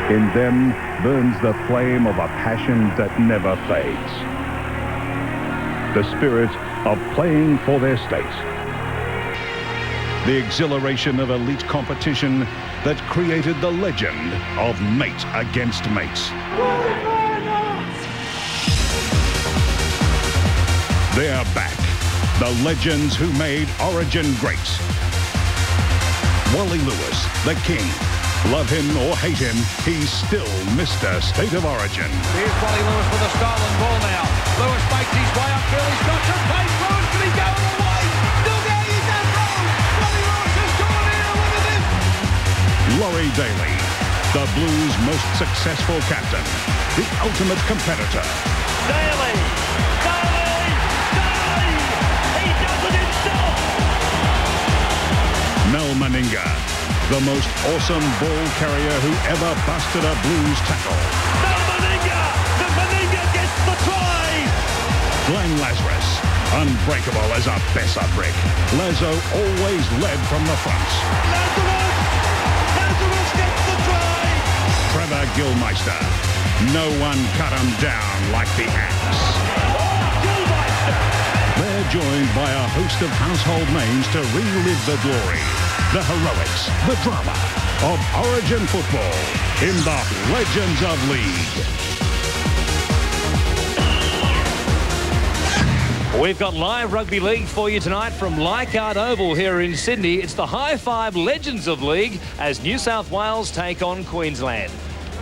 In them burns the flame of a passion that never fades. The spirit of playing for their state. The exhilaration of elite competition that created the legend of mate against mates. They're back. The legends who made Origin great. Wally Lewis, the king. Love him or hate him, he's still Mr. State of Origin. Here's Wally Lewis with a stolen ball now. Lewis makes his way upfield. He's got some pace. Lewis, can he go all the way? Still there, he's down through. Wally Lewis has gone here. Look at this. Laurie Daly, the Blues' most successful captain. The ultimate competitor. Daly! He does it himself! Mel Meninga, the most awesome ball carrier who ever busted a Blues tackle. Mel Meninga! The Meninga gets the try! Glenn Lazarus, unbreakable as a Besser brick. Lazo always led from the front. Lazarus gets the try! Trevor Gilmeister, no one cut him down like the axe. They're joined by a host of household names to relive the glory, the heroics, the drama of Origin football in the Legends of League. We've got live rugby league for you tonight from Leichhardt Oval here in Sydney. It's the High Five Legends of League as New South Wales take on Queensland.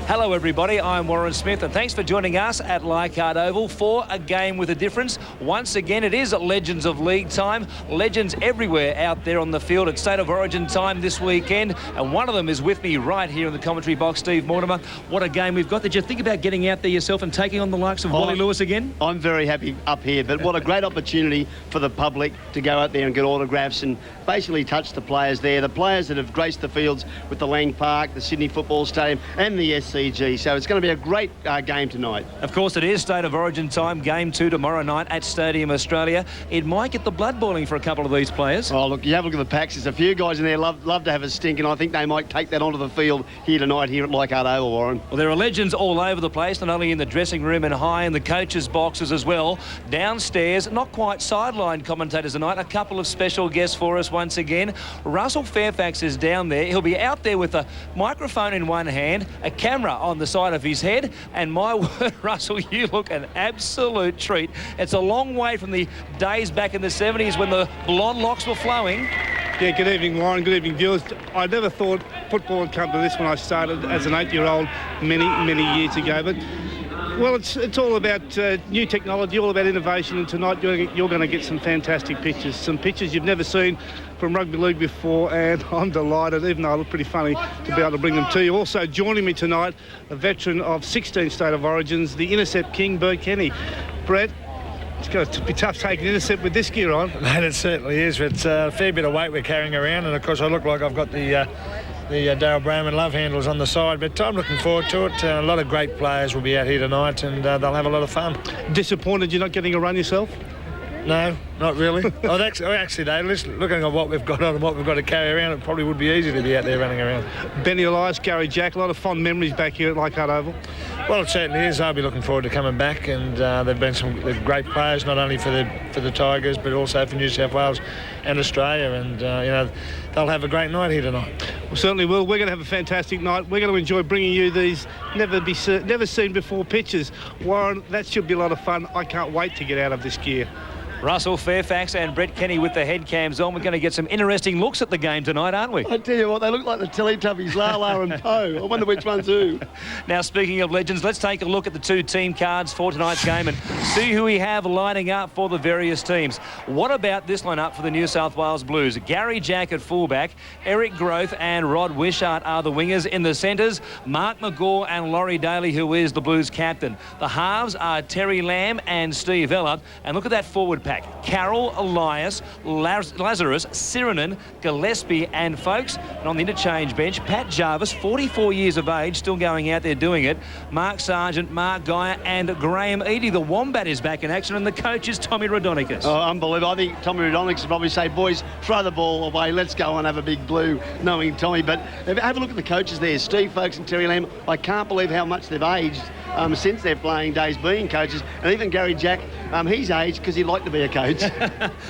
Hello everybody, I'm Warren Smith and thanks for joining us at Leichhardt Oval for a game with a difference. Once again, it is Legends of League time. Legends everywhere out there on the field at State of Origin time this weekend, and one of them is with me right here in the commentary box, Steve Mortimer. What a game we've got. Did you think about getting out there yourself and taking on the likes of Wally Lewis again? I'm very happy up here, but what a great opportunity for the public to go out there and get autographs and basically touch the players there, the players that have graced the fields with the Lang Park, the Sydney Football Stadium and the SCG. So it's going to be a great game tonight. Of course, it is State of Origin time. Game 2 tomorrow night at Stadium Australia. It might get the blood boiling for a couple of these players. Oh, look, you have a look at the packs. There's a few guys in there love to have a stink, and I think they might take that onto the field here tonight here at Leichhardt Oval, Warren. Well, there are legends all over the place, not only in the dressing room and high in the coaches' boxes as well. Downstairs, not quite sideline commentators tonight. A couple of special guests for us once again. Russell Fairfax is down there. He'll be out there with a microphone in one hand, a camera on the side of his head, and my word, Russell, you look an absolute treat. It's a long way from the days back in the 70s when the blonde locks were flowing. Yeah, good evening, Warren. Good evening, viewers. I never thought football would come to this when I started as an 8-year-old many years ago, but well, it's all about new technology, all about innovation, and tonight you're going to get some fantastic pictures, some pictures you've never seen from rugby league before, and I'm delighted, even though I look pretty funny, to be able to bring them to you. Also joining me tonight, a veteran of 16 State of Origins, the intercept king, Brett Kenny. Brett, it's going to be tough taking intercept with this gear on. Mate, it certainly is. It's a fair bit of weight we're carrying around, and of course I look like I've got the Darryl Brownman love handles on the side, but I'm looking forward to it. A lot of great players will be out here tonight, and they'll have a lot of fun. Disappointed you're not getting a run yourself? No, not really. Actually, looking at what we've got on and what we've got to carry around, it probably would be easy to be out there running around. Benny Elias, Gary Jack, a lot of fond memories back here at Leichhardt Oval. Well, it certainly is. I'll be looking forward to coming back, and they've been some great players, not only for the Tigers, but also for New South Wales and Australia, and they'll have a great night here tonight. We certainly will. We're going to have a fantastic night. We're going to enjoy bringing you these never seen before pictures. Warren, that should be a lot of fun. I can't wait to get out of this gear. Russell Fairfax and Brett Kenny with the head cams on. We're going to get some interesting looks at the game tonight, aren't we? I tell you what, they look like the Teletubbies, Lala and Poe. I wonder which one's who. Now, speaking of legends, let's take a look at the two team cards for tonight's game and see who we have lining up for the various teams. What about this lineup for the New South Wales Blues? Gary Jack at fullback, Eric Groth and Rod Wishart are the wingers. In the centres, Mark McGaw and Laurie Daly, who is the Blues captain. The halves are Terry Lamb and Steve Ella. And look at that forward pack. Carroll, Elias, Lazarus, Sirinen, Gillespie and folks. And on the interchange bench, Pat Jarvis, 44 years of age, still going out there doing it. Mark Sargent, Mark Geyer and Graham Eadie. The Wombat is back in action and the coach is Tommy Radonicus. Oh, unbelievable. I think Tommy Radonicus would probably say, boys, throw the ball away. Let's go and have a big blue, knowing Tommy. But have a look at the coaches there. Steve Folkes and Terry Lamb. I can't believe how much they've aged since their playing days being coaches. And even Gary Jack, he's aged because he'd like to be a coach.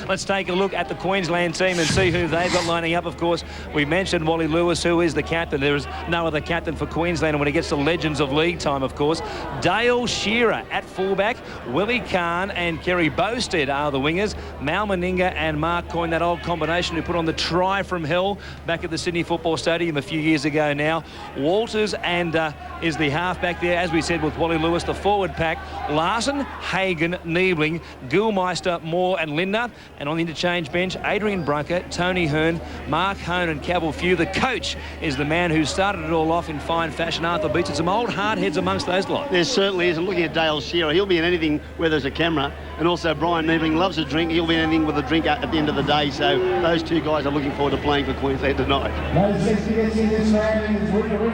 Let's take a look at the Queensland team and see who they've got lining up. Of course, we mentioned Wally Lewis, who is the captain. There is no other captain for Queensland when it gets to Legends of League time, of course. Dale Shearer at fullback. Willie Kahn and Kerry Bowstead are the wingers. Mal Meninga and Mark Coyne, that old combination who put on the try from hell back at the Sydney Football Stadium a few years ago now. Walters and is the halfback there, as we said, with Wally Lewis. The forward pack, Larson, Hagan, Niebling, Gilmeister, Moore and Lindner. And on the interchange bench, Adrian Brunker, Tony Hearn, Mark Hone and Cavill Few. The coach is the man who started it all off in fine fashion. Arthur Beach. Some old hard heads amongst those lot. There certainly is. And looking at Dale Shearer, he'll be in anything where there's a camera. And also Brian Niebling loves a drink. He'll be in anything with a drink at the end of the day. So those two guys are looking forward to playing for Queensland tonight.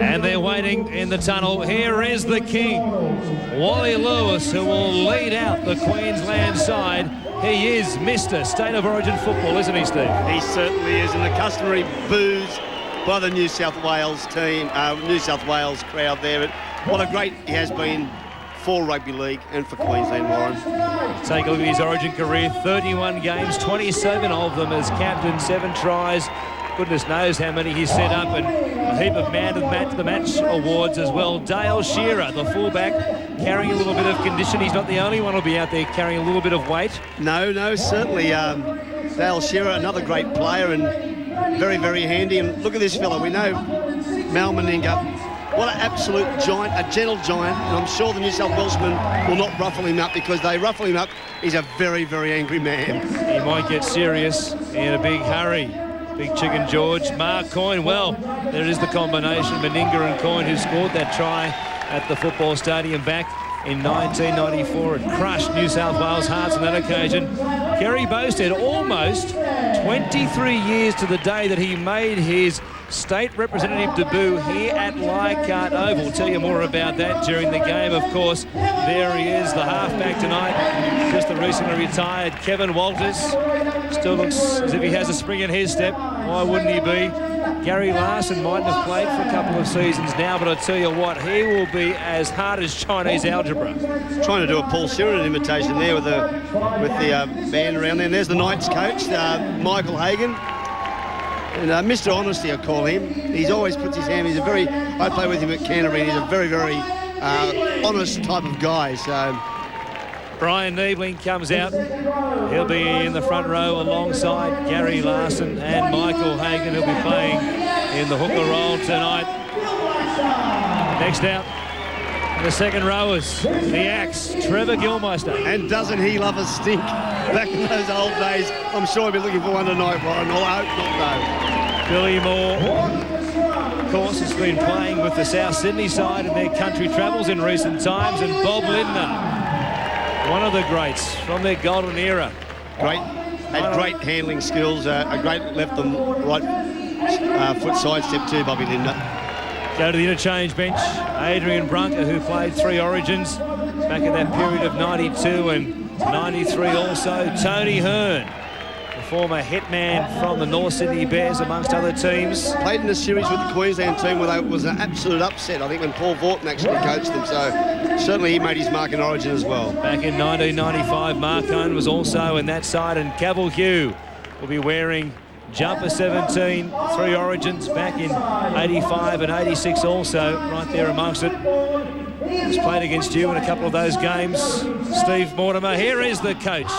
And they're waiting in the tunnel. Here is the king, Wally Lewis, who will lead out the Queensland side. He is Mr. State of Origin football, isn't he, Steve? He certainly is. And the customary boos by the New South Wales team, New South Wales crowd there. What a great he has been for rugby league and for Queensland, Warren. Take a look at his Origin career. 31 games, 27 of them as captain, 7 tries. Goodness knows how many he's set up, and a heap of man of the match awards as well. Dale Shearer, the fullback, carrying a little bit of condition. He's not the only one who'll be out there carrying a little bit of weight. No, certainly. Dale Shearer, another great player and very, very handy. And look at this fella. We know Mal Meninga. What an absolute giant, a gentle giant. And I'm sure the New South Welshmen will not ruffle him up, because they ruffle him up, he's a very, very angry man. He might get serious in a big hurry. Big Chicken George. Mark Coyne, well, there is the combination, Meninga and Coyne, who scored that try at the football stadium back in 1994 and crushed New South Wales hearts on that occasion. Kerry Bowstead, almost 23 years to the day that he made his state representative debut here at Leichhardt Oval. We'll tell you more about that during the game, of course. There he is, the halfback tonight, just the recently retired Kevin Walters. Still looks as if he has a spring in his step. Why wouldn't he be? Gary Larson mightn't have played for a couple of seasons now, but I tell you what, he will be as hard as Chinese algebra. Trying to do a Paul Sirinen imitation there with the band around there. And there's the Knights coach, Michael Hagan. And Mr. Honesty, I call him. He's always puts his hand. I play with him at Canterbury. He's a very, very honest type of guy. So Brian Niebling comes out. He'll be in the front row alongside Gary Larson and Michael Hagan, who'll be playing in the hooker role tonight. Next out, the second rowers, the Axe, Trevor Gilmeister. And doesn't he love a stink? Back in those old days, I'm sure he'll be looking for one tonight, Warren. I hope not, though. Billy Moore, of course, has been playing with the South Sydney side in their country travels in recent times. And Bob Lindner, one of the greats from their golden era. Had great handling skills, a great left and right foot sidestep too, Bobby Lindner. Go to the interchange bench. Adrian Brunker, who played 3 Origins back in that period of 92 and 93 also. Tony Hearn, the former hitman from the North Sydney Bears, amongst other teams. Played in a series with the Queensland team where it was an absolute upset, I think, when Paul Vorton actually coached them. So certainly he made his mark in Origin as well. Back in 1995, Mark Hone was also in that side, and Cavill Few will be wearing jumper 17, 3 Origins back in 85 and 86 also, right there amongst it. He's played against you in a couple of those games. Steve Mortimer, here is the coach.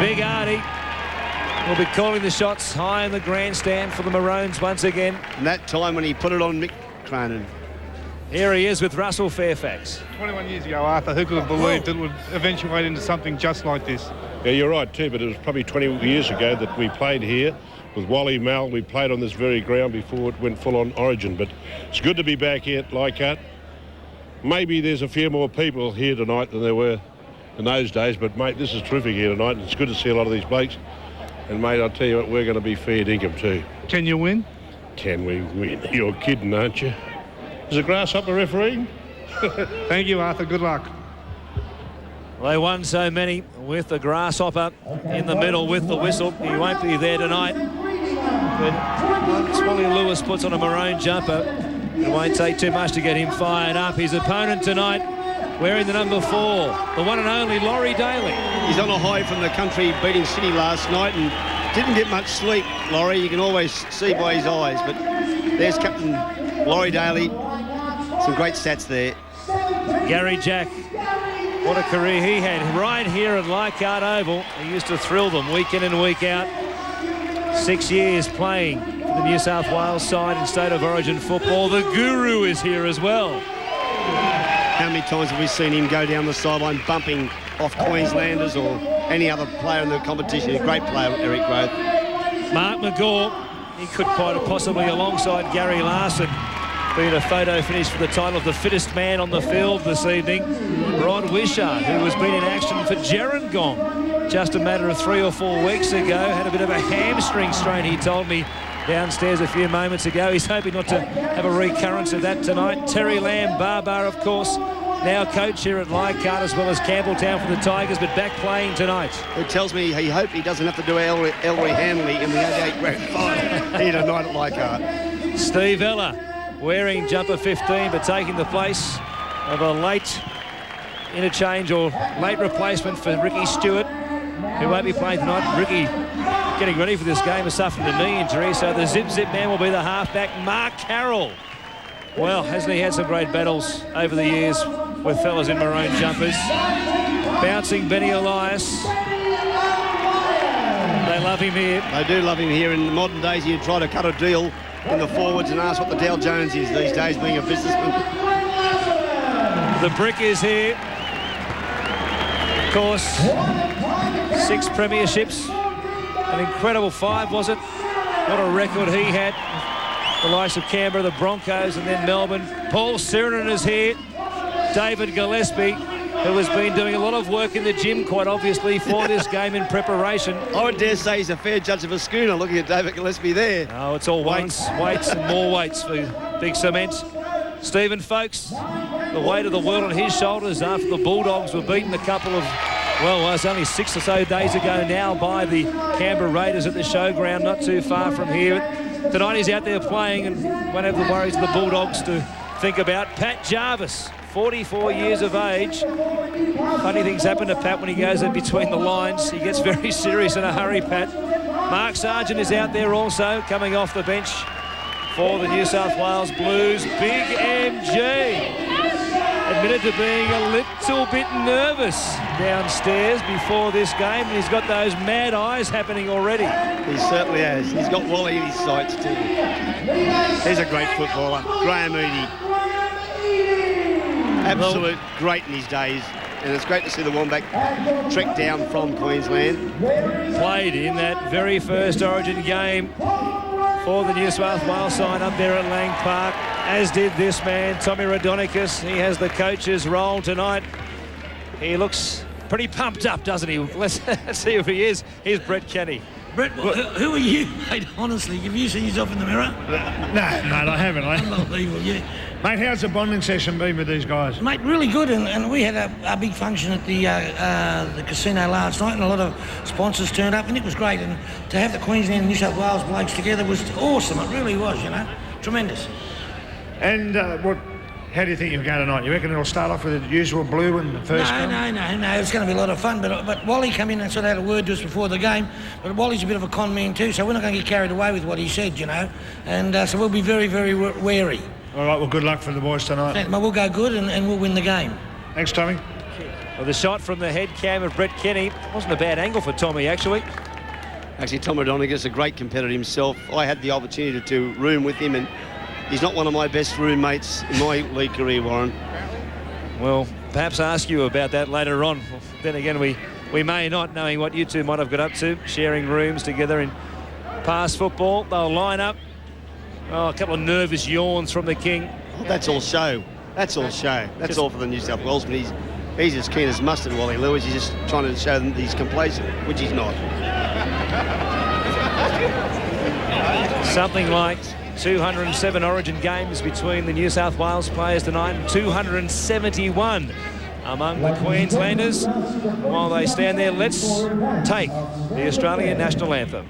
Big Artie will be calling the shots high in the grandstand for the Maroons once again. And that time when he put it on Mick Cronin. Here he is with Russell Fairfax. 21 years ago, Arthur, who could have believed it would eventuate into something just like this? Yeah, you're right too, but it was probably 20 years ago that we played here with Wally Mal. We played on this very ground before it went full on Origin, but it's good to be back here at Leichhardt. Maybe there's a few more people here tonight than there were in those days. But, mate, this is terrific here tonight. It's good to see a lot of these blokes. And, mate, I'll tell you what, we're going to be fair dinkum too. Can you win? Can we win? You're kidding, aren't you? Is the Grasshopper refereeing? Thank you, Arthur. Good luck. They won so many with the Grasshopper in the middle with the whistle. He won't be there tonight. But Swanee Lewis puts on a maroon jumper. It won't take too much to get him fired up. His opponent tonight wearing the number 4, the one and only Laurie Daly. He's on a high from the country beating City last night and didn't get much sleep, Laurie. You can always see by his eyes. But there's Captain Laurie Daly. Some great stats there. Gary Jack, what a career he had right here at Leichhardt Oval. He used to thrill them week in and week out. 6 years playing for the New South Wales side in State of Origin football. The Guru is here as well. How many times have we seen him go down the sideline bumping off Queenslanders or any other player in the competition? A great player, Eric Grove. Mark McGaw, he could quite possibly, alongside Gary Larson, be in a photo finish for the title of the fittest man on the field this evening. Rod Wishart, who has been in action for Gerringong just a matter of 3 or 4 weeks ago, had a bit of a hamstring strain, he told me downstairs a few moments ago. He's hoping not to have a recurrence of that tonight. Terry Lamb, Barbar, of course, now coach here at Leichhardt, as well as Campbelltown for the Tigers, but back playing tonight. It tells me he hopes he doesn't have to do Ellery Hanley in the 88 grand final here tonight at Leichhardt. Steve Ella wearing jumper 15, but taking the place of a late interchange or late replacement for Ricky Stewart, who won't be playing tonight. Ricky getting ready for this game has suffered a knee injury, so the zip man will be the halfback, Mark Carroll. Well, hasn't he had some great battles over the years with fellas in maroon jumpers? Bouncing Benny Elias. They love him here. They do love him here. In modern days, you'd try to cut a deal in the forwards and ask what the Dow Jones is these days, being a businessman. The Brick is here. Of course, 6 premierships. An incredible 5, was it? What a record he had. The likes of Canberra, the Broncos, and then Melbourne. Paul Sirenen is here. David Gillespie, who has been doing a lot of work in the gym, quite obviously, for this game in preparation. I would dare say he's a fair judge of a schooner, looking at David Gillespie there. Oh, it's all weights and more weights for Big Cement. Stephen Folkes, the weight of the world on his shoulders after the Bulldogs were beaten a couple of, well, it was only 6 or so days ago now by the Canberra Raiders at the showground, not too far from here. Tonight he's out there playing and won't have the worries of the Bulldogs to think about. Pat Jarvis, 44 years of age. Funny things happen to Pat when he goes in between the lines. He gets very serious in a hurry, Pat. Mark Sargent is out there also, coming off the bench for the New South Wales Blues. Big MG admitted to being a little bit nervous downstairs before this game, and he's got those mad eyes happening already. He certainly has. He's got Wally in his sights too. He's a great footballer. Graham Eady. Absolute great in his days. And it's great to see the Wombat trek down from Queensland. Played in that very first Origin game for the New South Wales side up there at Lang Park, as did this man, Tommy Radonicus. He has the coach's role tonight. He looks pretty pumped up, doesn't he? Let's see who he is. Here's Brett Kenny. Brett, who are you, mate? Honestly, have you seen yourself in the mirror? No, mate, I haven't. Unbelievable, yeah. Mate, how's the bonding session been with these guys? Mate, really good, and we had a big function at the casino last night, and a lot of sponsors turned up, and it was great. And to have the Queensland and New South Wales blokes together was awesome. It really was, you know, tremendous. And how do you think you'll go tonight? You reckon it'll start off with the usual blue in the first game? No. It's going to be a lot of fun. But Wally came in and sort of had a word to us before the game. But Wally's a bit of a con man too, so we're not going to get carried away with what he said, you know. And so we'll be very, very wary. All right, well, good luck for the boys tonight. We'll go good and we'll win the game. Thanks, Tommy. Well, the shot from the head cam of Brett Kenny wasn't a bad angle for Tommy, actually. Actually, Tom Radonicus, a great competitor himself. I had the opportunity to room with him, and he's not one of my best roommates in my league career, Warren. Well, perhaps ask you about that later on. Then again, we may not, knowing what you two might have got up to, sharing rooms together in past football. They'll line up. Oh, a couple of nervous yawns from the King. That's all show. That's all show. That's all for the New South Wales, but He's as keen as mustard, Wally Lewis. He's just trying to show them that he's complacent, which he's not. Something like 207 Origin games between the New South Wales players tonight, and 271 among the Queenslanders. While they stand there, let's take the Australian national anthem.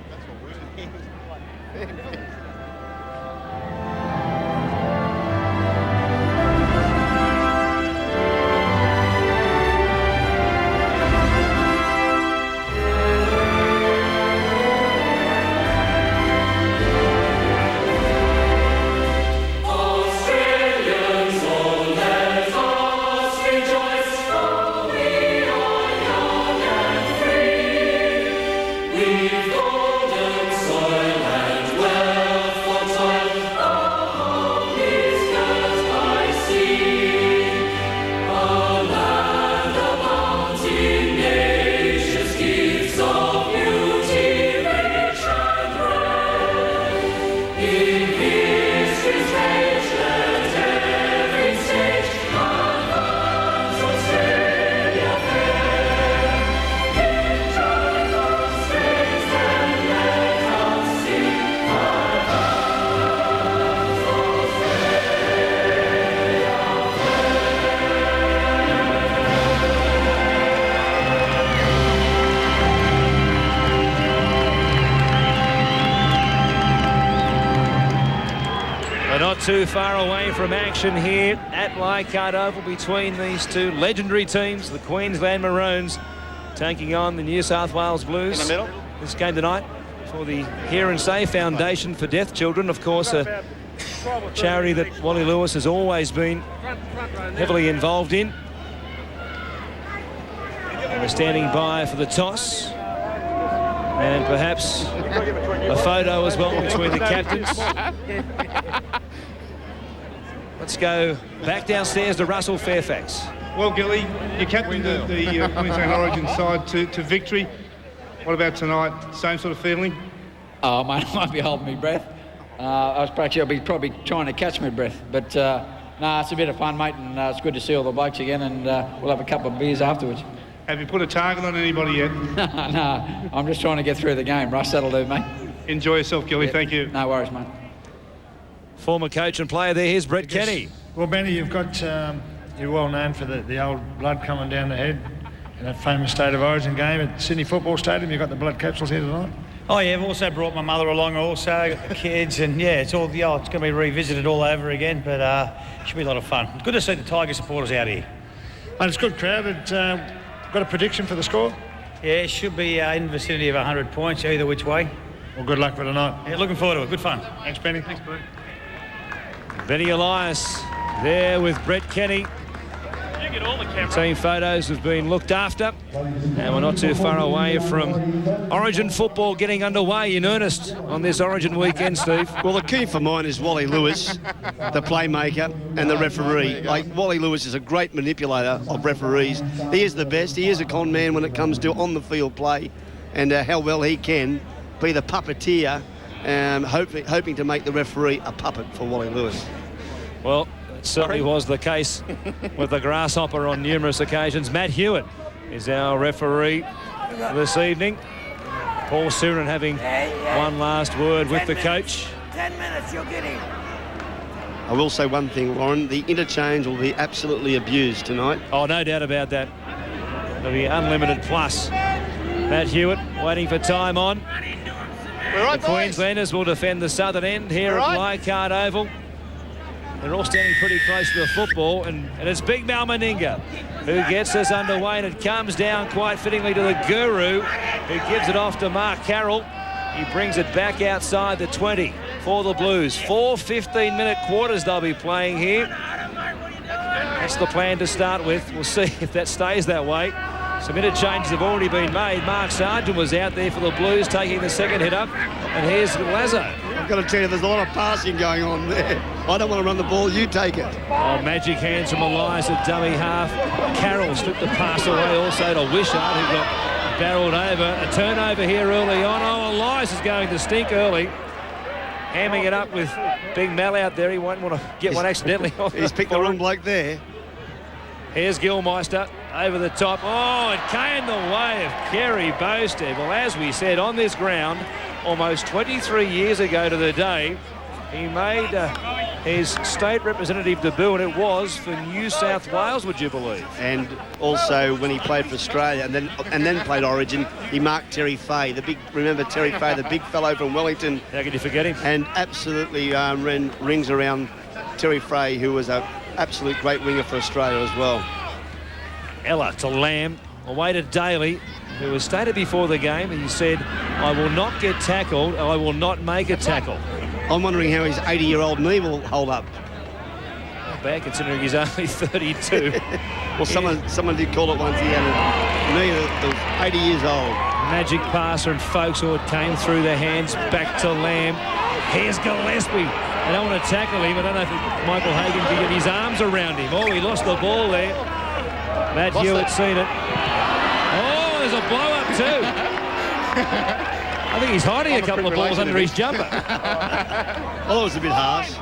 Not too far away from action here at Leichhardt Oval between these two legendary teams, the Queensland Maroons taking on the New South Wales Blues. In the middle. This game tonight for the Hear and Say Foundation for Deaf Children, of course, a charity that Wally Lewis has always been heavily involved in. And we're standing by for the toss. And perhaps a photo as well between the captains. Let's go back downstairs to Russell Fairfax. Well, Gilly, you captained the Queensland Origin side to victory. What about tonight? Same sort of feeling? Oh, mate, I might be holding my breath. I'll be probably trying to catch my breath. But, no, it's a bit of fun, mate, and it's good to see all the blokes again, and we'll have a couple of beers afterwards. Have you put a target on anybody yet? No, I'm just trying to get through the game. Russ, that'll do, mate. Enjoy yourself, Gilly. Yeah. Thank you. No worries, mate. Former coach and player there. Here's Brett Kenny. Well, Benny, you've got, you're well known for the old blood coming down the head in that famous State of Origin game at Sydney Football Stadium. You've got the blood capsules here tonight. Oh yeah, I've also brought my mother along also, got the kids, and yeah, it's all, it's going to be revisited all over again, but it should be a lot of fun. Good to see the Tiger supporters out here. And it's good crowded. Got a prediction for the score? Yeah, it should be in the vicinity of 100 points, either which way. Well, good luck for tonight. Yeah, looking forward to it. Good fun. Thanks, Benny. Thanks, Boo. Benny Elias there with Brett Kenny. Team photos have been looked after, and we're not too far away from Origin football getting underway in earnest on this Origin weekend, Steve. Well, the key for mine is Wally Lewis, the playmaker, and the referee. Like, Wally Lewis is a great manipulator of referees. He is the best. He is a con man when it comes to on-the-field play, and how well he can be the puppeteer, hoping to make the referee a puppet for Wally Lewis. Well, it certainly was the case with the Grasshopper on numerous occasions. Matt Hewitt is our referee this evening. Paul Siren having one last word with the coach. 10 minutes, you'll get him. I will say one thing, Warren. The interchange will be absolutely abused tonight. Oh, no doubt about that. It'll be unlimited plus. Matt Hewitt waiting for time on. The Queenslanders will defend the southern end here at Leichhardt Oval. They're all standing pretty close to the football, and it's Big Mal Meninga who gets us underway, and it comes down quite fittingly to the Guru, who gives it off to Mark Carroll. He brings it back outside the 20 for the Blues. 4 15-minute quarters they'll be playing here. That's the plan to start with. We'll see if that stays that way. Some interchanges have already been made. Mark Sargent was out there for the Blues, taking the second hit up, and here's Lazo. I've got to tell you, there's a lot of passing going on there. I don't want to run the ball, you take it. Oh, magic hands from Elias at dummy half. Carroll slipped the pass away also to Wishart, who got barreled over. A turnover here early on. Oh, Elias is going to stink early. Hamming it up with Big Mal out there. He won't want to get one accidentally off. He's picked the wrong bloke there. Here's Gilmeister. over the top. Oh, it came the way of Kerry Boustead. Well, as we said, on this ground, almost 23 years ago to the day, he made his state representative debut, and it was for New South Wales, would you believe? And also when he played for Australia and then played Origin, he marked Terry Fay, remember Terry Fay, the big fellow from Wellington. How could you forget him? And absolutely rings around Terry Fay, who was an absolute great winger for Australia as well. Ella to Lamb, away to Daly, who was stated before the game. He said, I will not get tackled, I will not make a tackle. I'm wondering how his 80-year-old knee will hold up. Not bad, considering he's only 32. Well, someone did call it once. He had a knee that was 80 years old. Magic passer and Folkesord came through the hands back to Lamb. Here's Gillespie. I don't want to tackle him. I don't know if Michael Hagan can get his arms around him. Oh, he lost the ball there. Matt Hewitt's seen it. Oh, there's a blow-up too. I think he's hiding a couple of balls under his jumper. Oh, it was a bit harsh.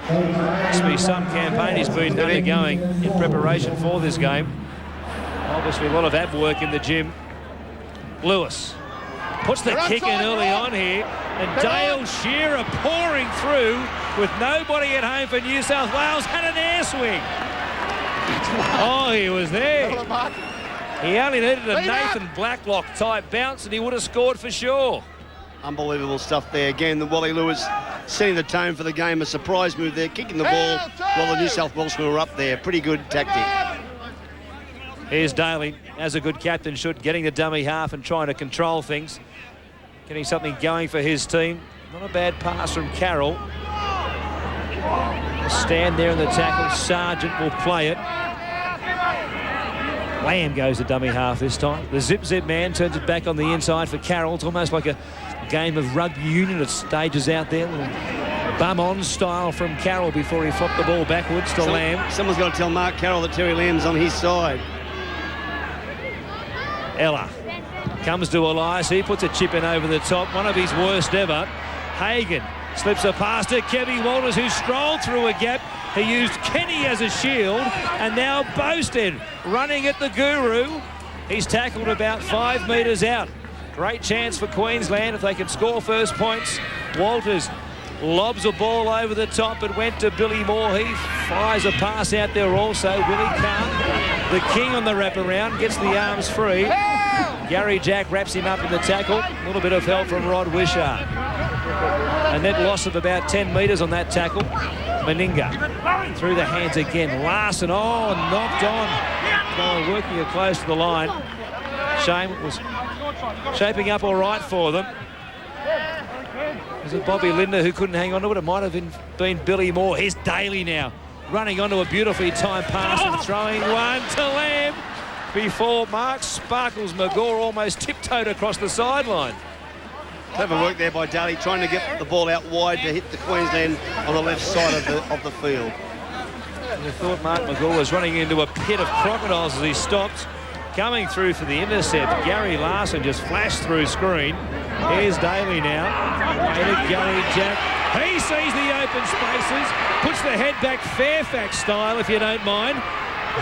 Must be some campaign he's been undergoing in preparation for this game. Obviously a lot of ab work in the gym. Lewis puts the kick in early on here, and Dale Shearer pouring through with nobody at home for New South Wales, had an air swing. Oh, he was there. He only needed a Nathan Blacklock type bounce and he would have scored for sure. Unbelievable stuff there. Again, the Wally Lewis setting the tone for the game. A surprise move there, kicking the ball while the New South Welshmen were up there. Pretty good tactic. Here's Daly, as a good captain should, getting the dummy half and trying to control things. Getting something going for his team. Not a bad pass from Carroll. Stand there in the tackle. Sargent will play it. Lamb goes to dummy half this time. The zip man turns it back on the inside for Carroll. It's almost like a game of rugby union at stages out there. Bum-on style from Carroll before he flopped the ball backwards to Lamb. Someone's got to tell Mark Carroll that Terry Lamb's on his side. Ella comes to Elias. He puts a chip in over the top. One of his worst ever. Hagan slips a pass to Kevy Walters, who strolled through a gap. He used Kenny as a shield, and now Boustead running at the Guru. He's tackled about 5 metres out. Great chance for Queensland if they can score first points. Walters lobs a ball over the top. It went to Billy Moore. He fires a pass out there also. Willie Kahn, the king on the wraparound, gets the arms free. Gary Jack wraps him up in the tackle. A little bit of help from Rod Wishart. A net loss of about 10 metres on that tackle. Meninga through the hands again. Larson, oh, knocked on. Oh, working it close to the line. Shame it was shaping up all right for them. Was it Bobby Lindner who couldn't hang on to it? It might have been Billy Moore. Here's Daly now, running onto a beautifully timed pass and throwing one to Lamb before Mark Sparkles McGaw almost tiptoed across the sideline. Clever work there by Daly, trying to get the ball out wide to hit the Queensland on the left side of the field. I thought Mark McGaw was running into a pit of crocodiles as he stopped. Coming through for the intercept, Gary Larson just flashed through screen. Here's Daly now. And Gary Jack. He sees the open spaces, puts the head back Fairfax style, if you don't mind.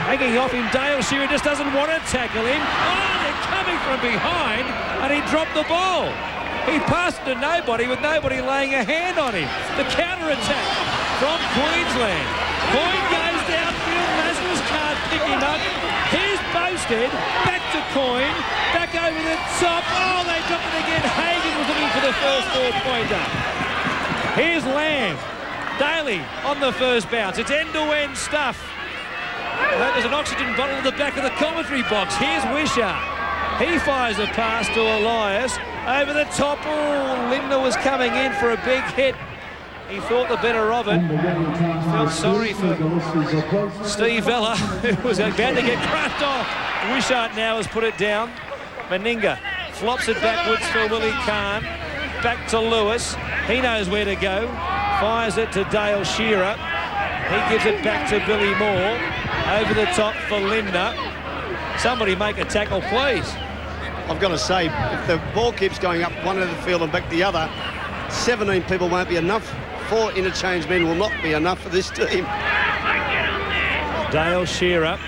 Hanging off him, Dale Shearer just doesn't want to tackle him. Oh, they're coming from behind, and he dropped the ball. He passed it to nobody with nobody laying a hand on him. The counter-attack from Queensland. Coyne goes downfield, Lazarus can't pick him up. Here's Boustead, back to Coyne, back over the top. Oh, they dropped it again. Hagan was looking for the first 4-pointer. Here's Lamb. Daly on the first bounce. It's end-to-end stuff. There's an oxygen bottle in the back of the commentary box. Here's Wishart. He fires a pass to Elias. Over the top. Oh, Lindner was coming in for a big hit. He thought the better of it. Felt sorry for Steve Vella, who was about to get crushed off. Wishart now has put it down. Meninga flops it backwards for Willie Kahn. Back to Lewis. He knows where to go. Fires it to Dale Shearer. He gives it back to Billy Moore. Over the top for Lindner. Somebody make a tackle, please. I've got to say, if the ball keeps going up one end of the field and back the other, 17 people won't be enough. 4 interchange men will not be enough for this team. Dale Shearer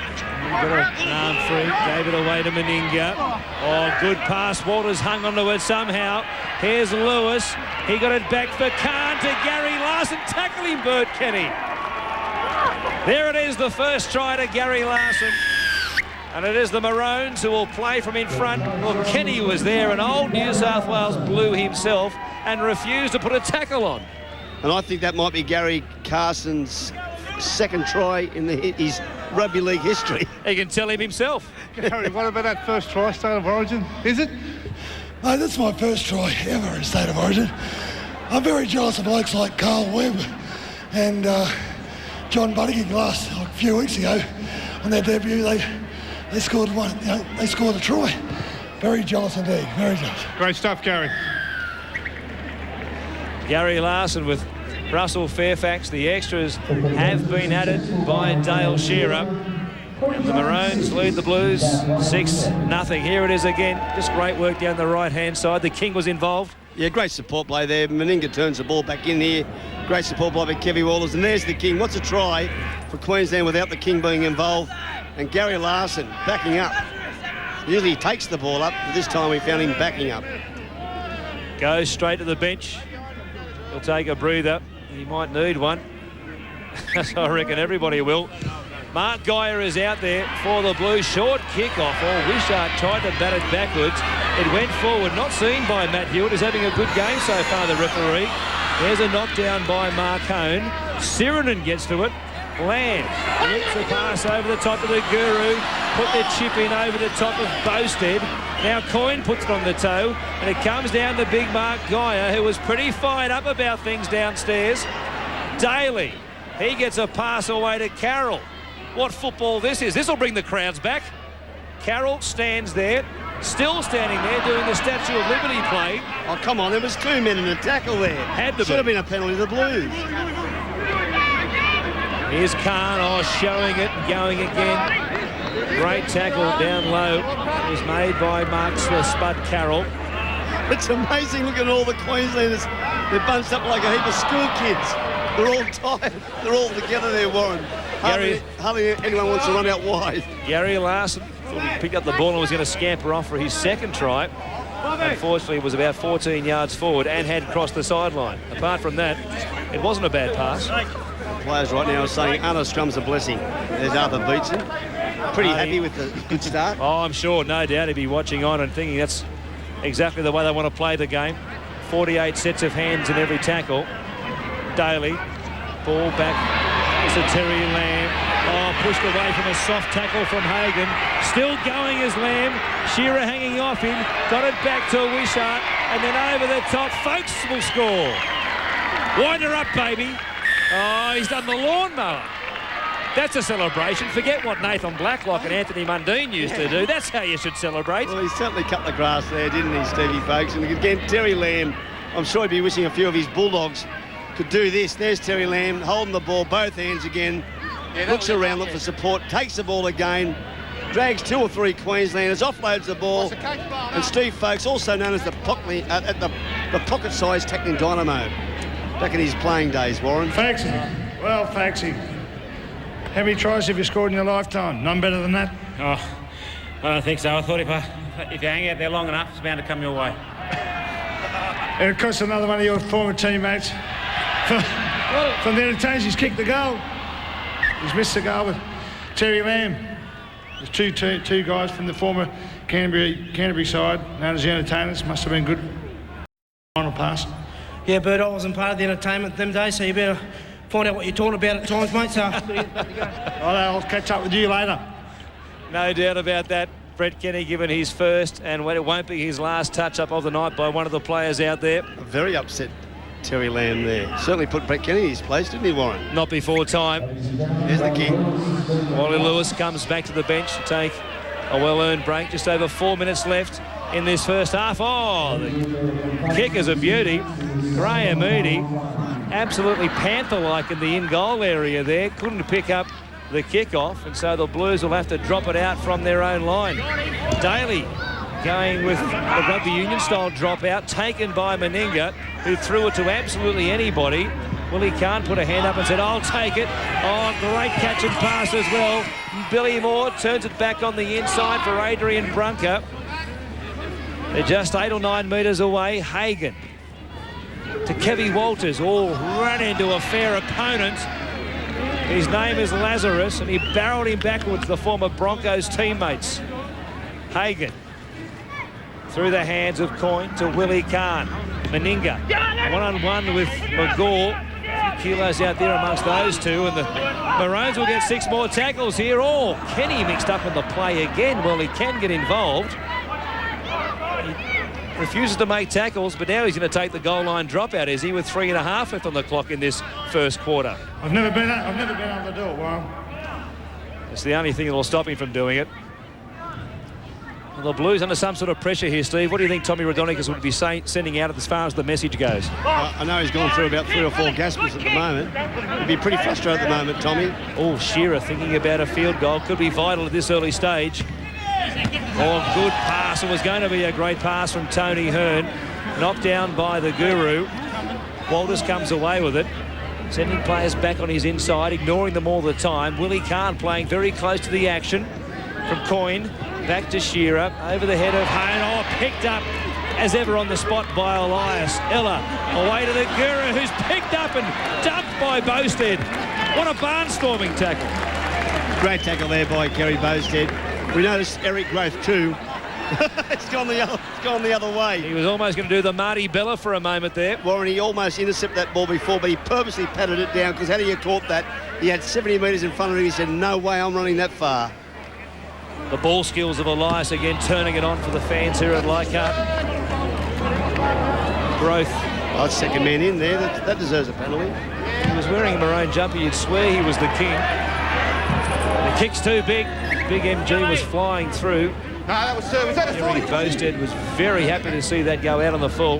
got an arm free, gave it away to Meninga. Oh, good pass. Walters hung onto it somehow. Here's Lewis. He got it back for Khan to Gary Larson. Tackle him, Bert Kenny. There it is, the first try to Gary Larson. And it is the Maroons who will play from in front. Well, Kenny was there, and old New South Wales Blue himself, and refused to put a tackle on. And I think that might be Gary Carson's second try in his rugby league history. He can tell him himself. Gary, what about that first try, State of Origin? Is it? Mate, that's my first try ever in State of Origin. I'm very jealous of blokes like Carl Webb and John Buddigan a few weeks ago on their debut. They scored one. They scored a try. Very jealous indeed. Very jealous. Great stuff, Gary. Gary Larson with Russell Fairfax. The extras have been added by Dale Shearer. And the Maroons lead the Blues 6-0. Here it is again. Just great work down the right-hand side. The King was involved. Yeah, great support play there. Meninga turns the ball back in here. Great support play by Kevy Walters. And there's the King. What's a try for Queensland without the King being involved? And Gary Larson backing up. Usually he takes the ball up, but this time we found him backing up. Goes straight to the bench. He'll take a breather. He might need one. I reckon everybody will. Mark Geyer is out there for the Blues. Short kick-off. Oh, Wishart tried to bat it backwards. It went forward. Not seen by Matt Hewitt. Is having a good game so far, the referee. There's a knockdown by Marcone. Sirinen gets to it. Lamb looks a pass over the top of the Guru. Put the chip in over the top of Bowstead. Now Coyne puts it on the toe, and it comes down to big Mark Geyer, who was pretty fired up about things downstairs. Daly, he gets a pass away to Carroll. What football this is. This will bring the crowds back. Carroll stands there, still standing there doing the Statue of Liberty play. Oh, come on, there was two men in the tackle there. Had to Should have been a penalty to the Blues. Here's Khan, showing it, going again. Great tackle down low. It was made by Mark Spud Carroll. It's amazing looking at all the Queenslanders. They're bunched up like a heap of school kids. They're all tired. They're all together there, Warren. Hardly anyone wants to run out wide. Gary Larson thought he picked up the ball and was going to scamper off for his second try. Unfortunately, it was about 14 yards forward and had crossed the sideline. Apart from that, it wasn't a bad pass. Players right now are saying Arno Scrum's a blessing. There's Arthur Beetson. Pretty happy with the good start. Oh, I'm sure, no doubt he'd be watching on and thinking that's exactly the way they want to play the game. 48 sets of hands in every tackle. Daly, ball back to Terry Lamb. Oh, pushed away from a soft tackle from Hagan. Still going as Lamb. Shearer hanging off him. Got it back to Wishart. And then over the top, Folks will score. Wind her up, baby. Oh, he's done the lawnmower. That's a celebration. Forget what Nathan Blacklock and Anthony Mundine used to do. That's how you should celebrate. Well, he certainly cut the grass there, didn't he, Stevie Folks? And again, Terry Lamb, I'm sure he'd be wishing a few of his Bulldogs could do this. There's Terry Lamb holding the ball, both hands again. Looks around, looks for support, takes the ball again, drags two or three Queenslanders, offloads the ball. And Steve Folks, also known as the pocket-sized tackling dynamo. Back in his playing days, Warren. Faxi. Well, Faxi. How many tries have you scored in your lifetime? None better than that? Oh, I don't think so. I thought if you hang out there long enough, it's bound to come your way. And it cost another one of your former teammates from the entertainers. He's kicked the goal. He's missed the goal with Terry Lamb. There's two guys from the former Canterbury side, known as the entertainers. Must have been good. Final pass. Yeah, Bert, I wasn't part of the entertainment them days, so you better find out what you're talking about at times, mate. So I'll catch up with you later. No doubt about that. Brett Kenny given his first, and it won't be his last touch-up of the night by one of the players out there. Very upset Terry Lamb there. Certainly put Brett Kenny in his place, didn't he, Warren? Not before time. There's the King. Wally Lewis comes back to the bench to take a well-earned break. Just over 4 minutes left in this first half. Oh, the kick is a beauty. Graham Eady, absolutely panther-like in the in-goal area there. Couldn't pick up the kick-off, and so the Blues will have to drop it out from their own line. Daly going with the rugby union-style drop-out, taken by Meninga, who threw it to absolutely anybody. Willie Kahn put a hand up and said, I'll take it. Oh, great catch and pass as well. Billy Moore turns it back on the inside for Adrian Brunker. They're just 8 or 9 metres away. Hagan to Kevy Walters. All run into a fair opponent. His name is Lazarus, and he barreled him backwards, the former Broncos teammates. Hagan through the hands of Coyne to Willie Kahn. Meninga one-on-one with McGaw. A few kilos out there amongst those two, and the Maroons will get 6 more tackles here. Oh, Kenny mixed up in the play again. Well, he can get involved. He refuses to make tackles, but now he's going to take the goal line dropout, is he, with 3.5 left on the clock in this first quarter. I've never been able to do it, Warren. It's the only thing that will stop him from doing it. Well, the Blues under some sort of pressure here, Steve. What do you think Tommy Raudonikis would be sending out as far as the message goes? I know he's gone through about 3 or 4 gaspers at the moment. He'd be pretty frustrated at the moment, Tommy. Oh, Shearer thinking about a field goal. Could be vital at this early stage. Oh, good pass. It was going to be a great pass from Tony Hearn. Knocked down by the Guru. Walters comes away with it. Sending players back on his inside, ignoring them all the time. Willie Kahn playing very close to the action. From Coyne, back to Shearer. Over the head of Hearn. Oh, picked up as ever on the spot by Elias. Ella away to the Guru, who's picked up and dumped by Bowstead. What a barnstorming tackle. Great tackle there by Kerry Bowstead. We noticed Eric Growth too. It's gone the other way. He was almost going to do the Marty Bella for a moment there. Warren, he almost intercepted that ball before, but he purposely patted it down, because had he caught that, he had 70 metres in front of him. He said, no way I'm running that far. The ball skills of Elias again, turning it on for the fans here at Leichhardt. Growth. Oh, that's second man in there. That deserves a penalty. He was wearing a maroon jumper. You'd swear he was the king. The kick's too big. Big MG was flying through. That was Kerry Bowstead was very happy to see that go out on the full.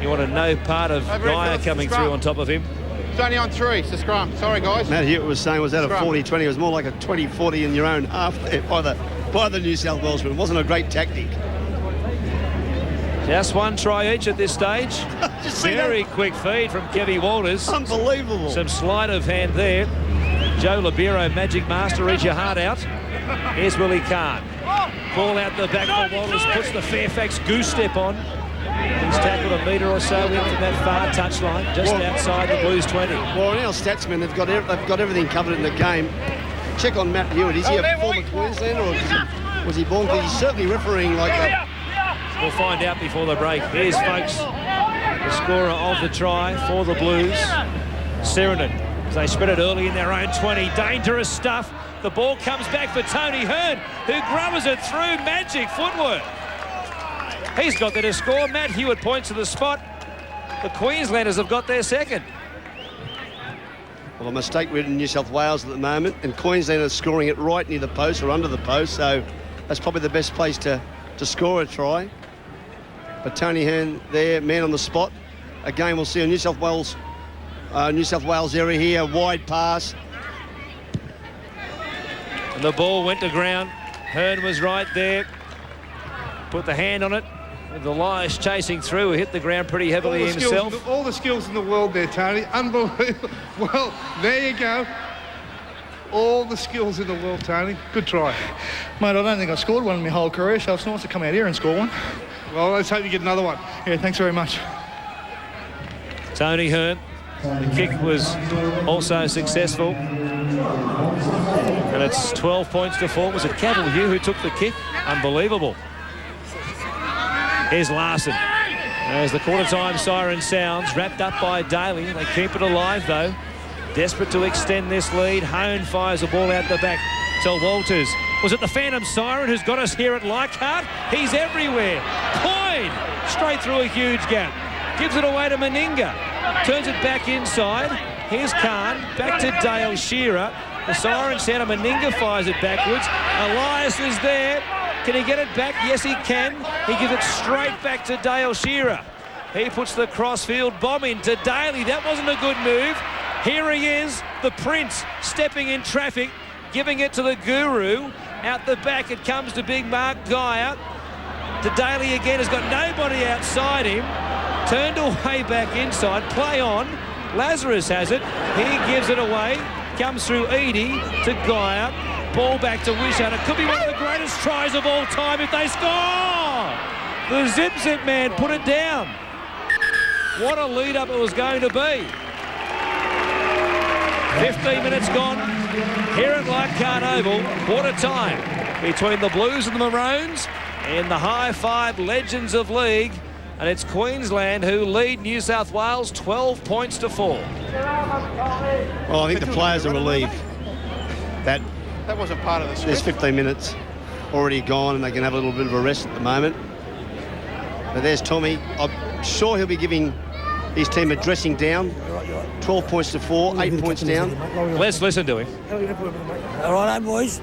You wanted no part of Geyer coming through on top of him. It's only on 3. It's a scrum. Sorry, guys. Matt Hewitt was saying, was that a 40-20? It was more like a 20-40 in your own half there by the New South Walesmen. It wasn't a great tactic. Just 1 try each at this stage. Very quick feed from Kevy Walters. Unbelievable. Some sleight of hand there. Joe Libero, Magic Master, reach your heart out. Here's Willie Kahn. Ball out the back for Walters, puts the Fairfax goose step on. He's tackled a metre or so in from that far touchline, just outside the Blues 20. Well, our statsmen, they've got everything covered in the game. Check on Matt Hewitt. Is he a former Queenslander, or was he born? Because he's certainly refereeing like that. We'll find out before the break. Here's, folks, the scorer of the try for the Blues, Serenin. They spread it early in their own 20. Dangerous stuff. The ball comes back for Tony Hearn, who grubbers it through. Magic footwork. He's got there to score. Matt Hewitt points to the spot. The Queenslanders have got their second. Well, a mistake ridden New South Wales at the moment, and Queensland are scoring it right near the post or under the post, so that's probably the best place to score a try. But Tony Hearn there, man on the spot. Again, we'll see a New South Wales area here, wide pass. And the ball went to ground. Hearn was right there. Put the hand on it. With Elias chasing through, hit the ground pretty heavily himself. All the skills in the world there, Tony. Unbelievable. Well, there you go. All the skills in the world, Tony. Good try. Mate, I don't think I scored one in my whole career, so it's nice to come out here and score one. Well, let's hope you get another one. Yeah, thanks very much. Tony Hearn. The kick was also successful. And it's 12 points to 4. Was it Cavalier who took the kick? Unbelievable. Here's Larson. As the quarter-time siren sounds, wrapped up by Daly. They keep it alive, though. Desperate to extend this lead. Hone fires the ball out the back to Walters. Was it the Phantom Siren who's got us here at Leichhardt? He's everywhere. Coyne straight through a huge gap. Gives it away to Meninga. Turns it back inside. Here's Kahn. Back to Dale Shearer. The siren sound, and Meninga fires it backwards. Elias is there. Can he get it back? Yes, he can. He gives it straight back to Dale Shearer. He puts the crossfield bomb into Daly. That wasn't a good move. Here he is, the Prince, stepping in traffic, giving it to the Guru. Out the back, it comes to big Mark Geyer. To Daly again, has got nobody outside him. Turned away back inside, play on. Lazarus has it. He gives it away. Comes through Edie to Geyer. Ball back to Wishart. It could be one of the greatest tries of all time if they score. The Zip man put it down. What a lead-up it was going to be. 15 minutes gone here at Leichhardt Oval. Quarter time between the Blues and the Maroons in the High Five Legends of League. And it's Queensland who lead New South Wales 12 points to 4. Well, I think the players are relieved that wasn't part of the script. There's 15 minutes already gone and they can have a little bit of a rest at the moment. But there's Tommy. I'm sure he'll be giving his team a dressing down. 12 points to 4, 8 points down. Let's listen to him. All right, boys.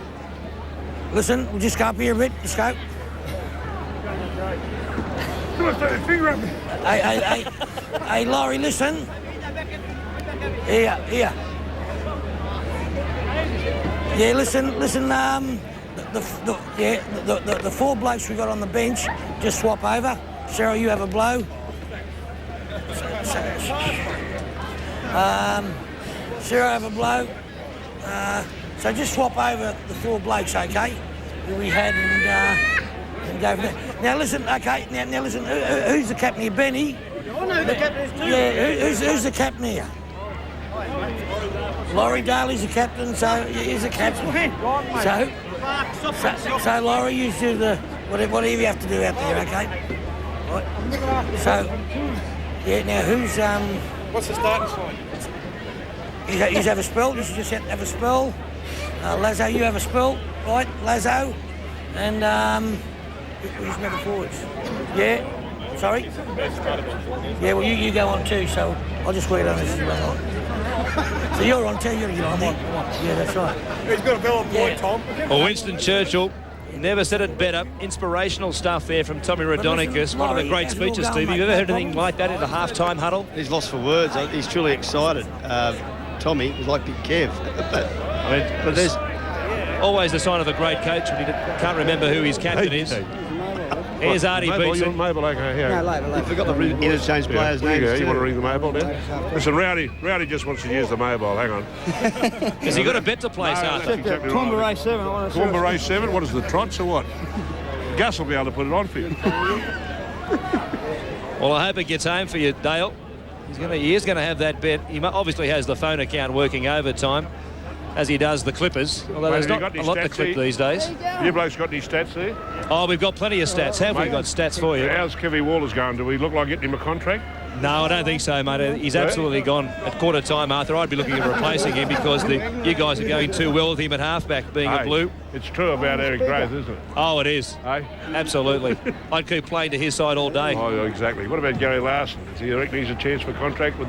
Listen, we'll just go up here a bit. Let's go. Hey, Laurie, listen. Here. Yeah, listen. The 4 blokes we got on the bench just swap over. Cheryl, you have a blow. Cheryl, have a blow. So just swap over the 4 blokes, okay? That we had and go from there. Now listen, okay. Now listen. Who's the captain here, Benny? I know the captain is too. Yeah, who's the captain here? Laurie Daly's the captain, so he's the captain. So Laurie, you do the whatever you have to do out there, okay? Right. So, yeah. Now who's What's the starting sign? You have a spell. You should just have a spell. Lazo, you have a spell, right? Lazo, and who's never forwards? Yeah. Sorry. Yeah. Well, you go on too. So I'll just wait on this as well. So you're on too. You're on there. Yeah, that's right. He's got a bell on board, Tom. Well, Winston Churchill never said it better. Inspirational stuff there from Tommy Raudonikis. One of the great speeches, Steve. Have you ever heard anything like that in a half-time huddle? He's lost for words. He's truly excited. Tommy was like Big Kev. but there's always the sign of a great coach when you can't remember who his captain is. Here's Artie Beetson. Mobile, okay, yeah. I forgot the interchange players' names. Yeah, you want to ring the mobile now? Listen, Rowdy just wants to use the mobile. Hang on. Has he got a bet to place, Arthur? Exactly Toowoomba right. Race 7. Toowoomba Race 7? What is the trots or what? Gus will be able to put it on for you. Well, I hope it gets home for you, Dale. He is going to have that bet. He obviously has the phone account working overtime, as he does the Clippers. Although there's not a lot to clip these days. You blokes got any stats there? Oh, we've got plenty of stats. Have we got stats for you? How's Kevy Waller's going? Do we look like getting him a contract? No, I don't think so, mate. He's absolutely gone at quarter time, Arthur. I'd be looking at replacing him because you guys are going too well with him at halfback, being a blue. It's true about Eric Grace, isn't it? Oh, it is. Hey? Absolutely. I'd keep playing to his side all day. Oh, exactly. What about Gary Larson? Do you reckon he's a chance for a contract with?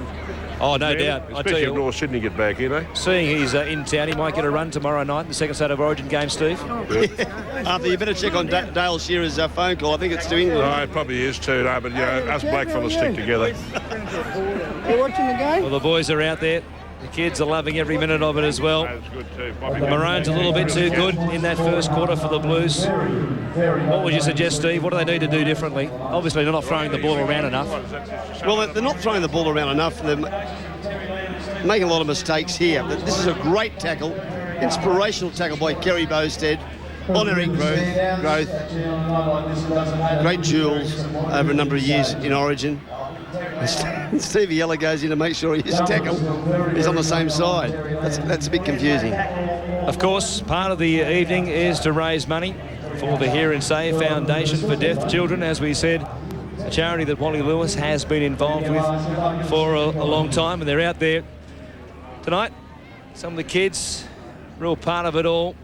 Oh, no doubt. Especially if North Sydney get back, you know. Seeing he's in town, he might get a run tomorrow night in the second state of origin game, Steve. Arthur, you better check on Dale Shearer's phone call. I think it's to England. No, it probably is too. No, but us black fellas stick together. Are you watching the game? Well, the boys are out there. The kids are loving every minute of it as well. That's good too. The Maroons a little bit too good in that first quarter for the Blues. What would you suggest, Steve? What do they need to do differently? Obviously, they're not throwing the ball around enough. Well, they're not throwing the ball around enough. They're making a lot of mistakes here. This is a great tackle, inspirational tackle by Kerry Bowstead on Eric Growth. Great duels over a number of years in Origin. Stevie Yella goes in to make sure his tackle is on the same side. That's a bit confusing. Of course, part of the evening is to raise money for the Hear and Say Foundation for Deaf Children, as we said, a charity that Wally Lewis has been involved with for a long time, and they're out there tonight. Some of the kids, real part of it all,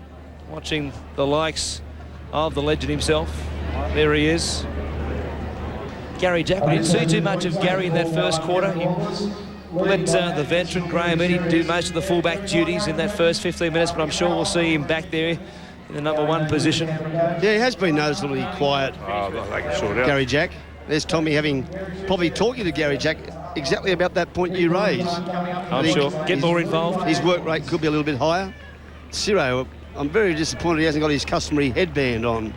watching the likes of the legend himself. There he is. Gary Jack. We didn't see too much of Gary in that first quarter. He let the veteran Graham Eddie do most of the fullback duties in that first 15 minutes, but I'm sure we'll see him back there in the number 1 position. Yeah, he has been noticeably quiet, Gary Jack. There's Tommy probably talking to Gary Jack exactly about that point you raised. I'm sure. Get more involved. His work rate could be a little bit higher. Ciro, I'm very disappointed he hasn't got his customary headband on.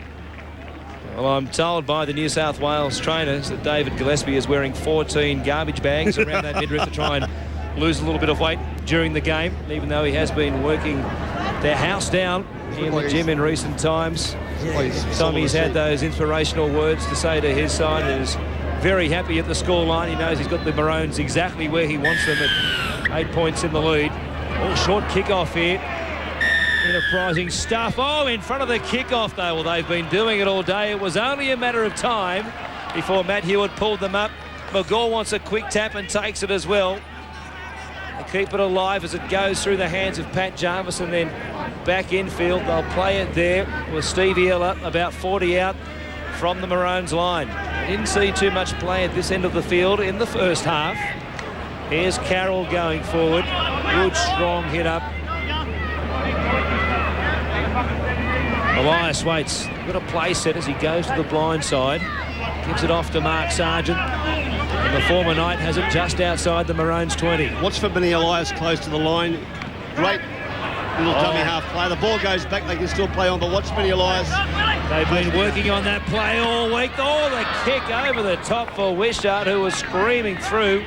Well, I'm told by the New South Wales trainers that David Gillespie is wearing 14 garbage bags around that midriff to try and lose a little bit of weight during the game, even though he has been working their house down in the gym in recent times. Tommy's had those inspirational words to say to his side and is very happy at the scoreline. He knows he's got the Maroons exactly where he wants them at 8 points in the lead. All short kickoff here. Enterprising stuff. Oh, in front of the kickoff though. Well, they've been doing it all day. It was only a matter of time before Matt Hewitt pulled them up. McGaw wants a quick tap and takes it as well. They keep it alive as it goes through the hands of Pat Jarvis and then back infield. They'll play it there with Stevie Ella about 40 out from the Maroons line. Didn't see too much play at this end of the field in the first half. Here's Carroll going forward. Good strong hit up. Elias waits. Got a play set as he goes to the blind side. Gives it off to Mark Sargent. And the former Knight has it just outside the Maroons 20. Watch for Benny Elias close to the line. Great little dummy half play. The ball goes back. They can still play on, but watch Benny Elias. They've been working on that play all week. Oh, the kick over the top for Wishart, who was screaming through,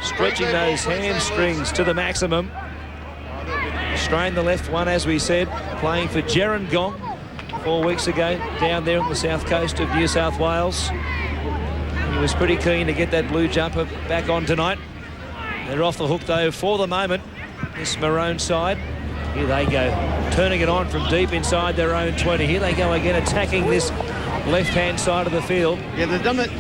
stretching those hamstrings to the maximum. Strained the left one, as we said, playing for Gerringong 4 weeks ago down there on the south coast of New South Wales. He was pretty keen to get that blue jumper back on tonight. They're off the hook though for the moment, this Maroon side. Here they go, turning it on from deep inside their own 20. Here they go again, attacking this left-hand side of the field. Yeah, they've done it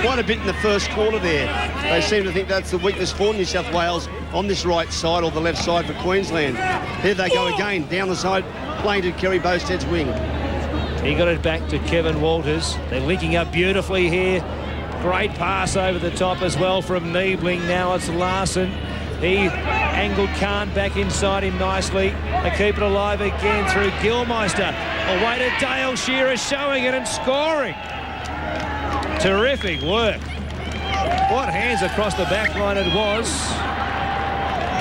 quite a bit in the first quarter there. They seem to think that's the weakness for New South Wales on this right side or the left side for Queensland. Here they go again, down the side, playing to Kerry Bosted's wing. He got it back to Kevin Walters. They're linking up beautifully here. Great pass over the top as well from Niebling. Now it's Larson. He angled Khan back inside him nicely. They keep it alive again through Gilmeister. Away to Dale Shearer, showing it and scoring. Terrific work. What hands across the back line it was.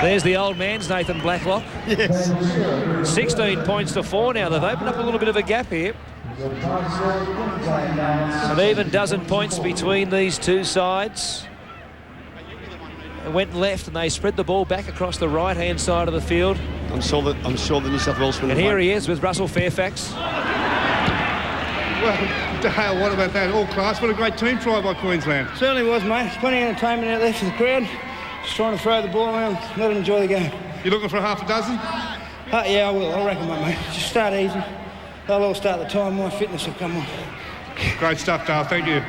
There's the old man's Nathan Blacklock. Yes. 16 points to 4 now. They've opened up a little bit of a gap here. An even dozen points between these two sides. It went left and they spread the ball back across the right-hand side of the field. I'm sure the New South Wales... And here he is with Russell Fairfax. Well, Dale, what about that? All class. What a great team try by Queensland. Certainly was, mate. There's plenty of entertainment out there for the crowd. Just trying to throw the ball around, let them enjoy the game. You looking for a half a dozen? Yeah, I will. I reckon, mate. Just start easy. They'll all start the time. My fitness will come on. Great stuff, Dale. Thank you.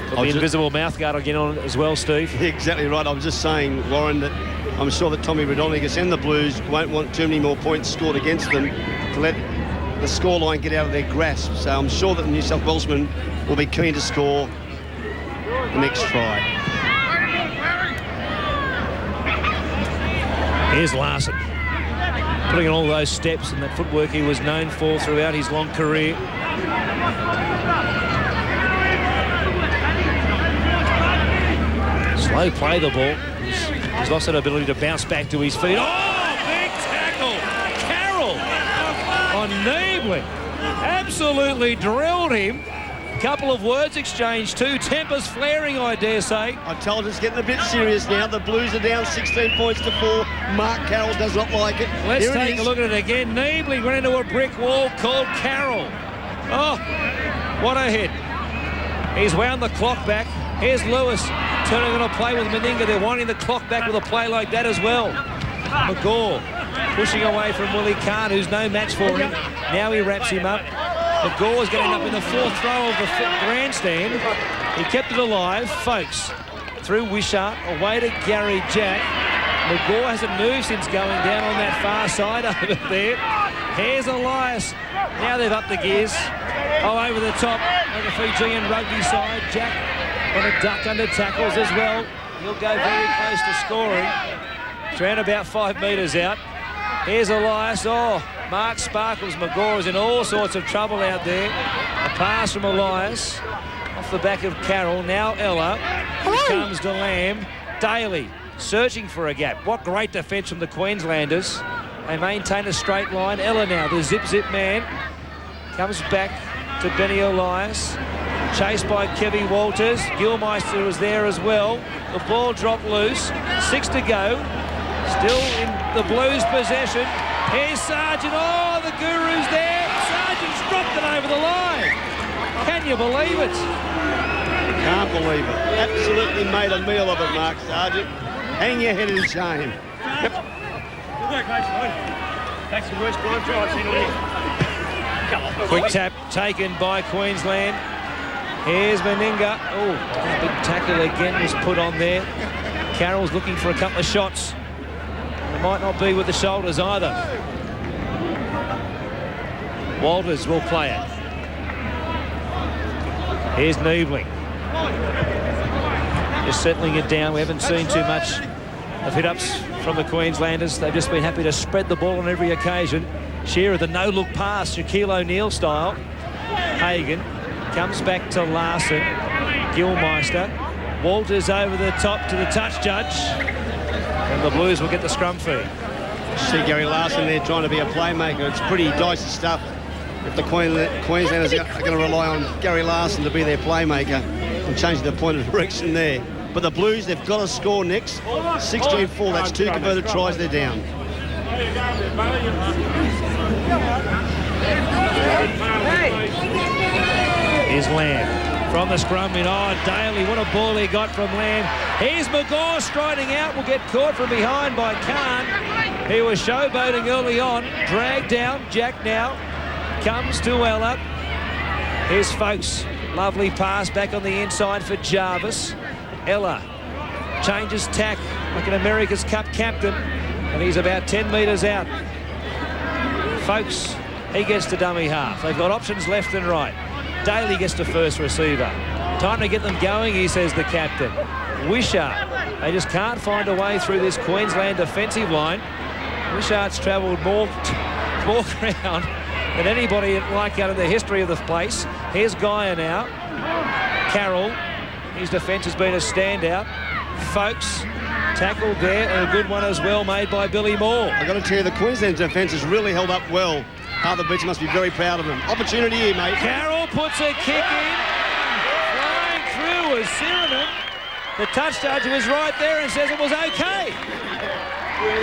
The invisible mouthguard will get on as well, Steve. Exactly right. I was just saying, Warren, that I'm sure that Tommy Radonigas and the Blues won't want too many more points scored against them to let the scoreline get out of their grasp. So I'm sure that the New South Welshmen will be keen to score the next try. Here's Larson, putting in all those steps and that footwork he was known for throughout his long career. Slow play the ball. He's lost that ability to bounce back to his feet. Oh, big tackle! Carroll on Niebling. Absolutely drilled him. Couple of words exchanged too. Tempers flaring, I dare say. I told you it's getting a bit serious now. The Blues are down 16 points to 4. Mark Carroll does not like it. Let's take a look at it again. Niebling ran into a brick wall called Carroll. Oh, what a hit. He's wound the clock back. Here's Lewis turning on a play with Meninga. They're wanting the clock back with a play like that as well. McGaw pushing away from Willie Kahn, who's no match for him. Now he wraps him up. McGaw is getting up in the fourth throw of the grandstand. He kept it alive. Folks through Wishart, away to Gary Jack. McGaw hasn't moved since going down on that far side over there. Here's Elias. Now they've upped the gears. Oh, over the top of the Fijian rugby side. Jack on a duck under tackles as well. He'll go very close to scoring. It's around about 5 metres out. Here's Elias. Oh, Mark Sparkles. McGaw is in all sorts of trouble out there. A pass from Elias off the back of Carroll. Now Ella. Here comes DeLamb. Daly searching for a gap. What great defence from the Queenslanders. They maintain a straight line. Ella now, the zip man, comes back to Benny Elias. chased by Kevin Walters. Gilmeister was there as well. The ball dropped loose. 6 to go. Still in the Blues' possession. Here's Sargent. Oh, the Guru's there. Sargent's dropped it over the line. Can you believe it? Can't believe it. Absolutely made a meal of it, Mark Sargent. Hang your head in shame. Yep. That's the worst blind try I've seen all year. Quick tap taken by Queensland. Here's Meninga. Oh, a big tackle again was put on there. Carroll's looking for a couple of shots. It might not be with the shoulders either. Walters will play it. Here's Niebling. Just settling it down. We haven't seen too much of hit-ups from the Queenslanders. They've just been happy to spread the ball on every occasion. Shearer, the no-look pass, Shaquille O'Neal style. Hagan comes back to Larson. Gilmeister. Walters over the top to the touch judge. And the Blues will get the scrum fee. See Gary Larson there trying to be a playmaker. It's pretty dicey stuff if the Queenslanders are going to rely on Gary Larson to be their playmaker and change the point of direction there. But the Blues, they've got to score next. 16-4, that's 2 converted tries, they're down. Here's Lamb from the scrum in. Oh, Daly, what a ball he got from Lamb. Here's McGaw striding out, will get caught from behind by Khan. He was showboating early on, dragged down. Jack now comes to Ella. Here's Folks, lovely pass back on the inside for Jarvis. Ella changes tack like an America's Cup captain, and he's about 10 metres out. Folks, he gets to dummy half. They've got options left and right. Daly gets to first receiver. Time to get them going, he says, the captain. Wishart, they just can't find a way through this Queensland defensive line. Wishart's travelled more ground than anybody like out of the history of the place. Here's Geyer now. Carroll, his defence has been a standout. Folks, tackled there, and a good one as well made by Billy Moore. I've got to tell you, the Queensland defence has really held up well. Harbour Beach must be very proud of them. Opportunity here, mate. Carroll puts a kick in. Flying through was Sirenen. The touch judge was right there and says it was okay.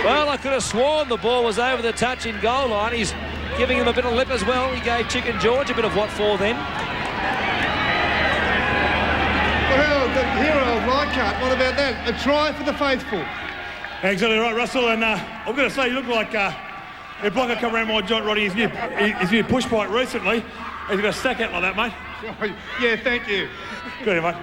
Well, I could have sworn the ball was over the touch in goal line. He's giving him a bit of lip as well. He gave Chicken George a bit of what for then. Well, the hero of Leichhardt, what about that? A try for the faithful. Exactly right, Russell. And I've got to say, you look like a blocker come around my joint, Roddy, his new push bike recently. He's got a stack out like that, mate. Yeah, thank you. Good, mate.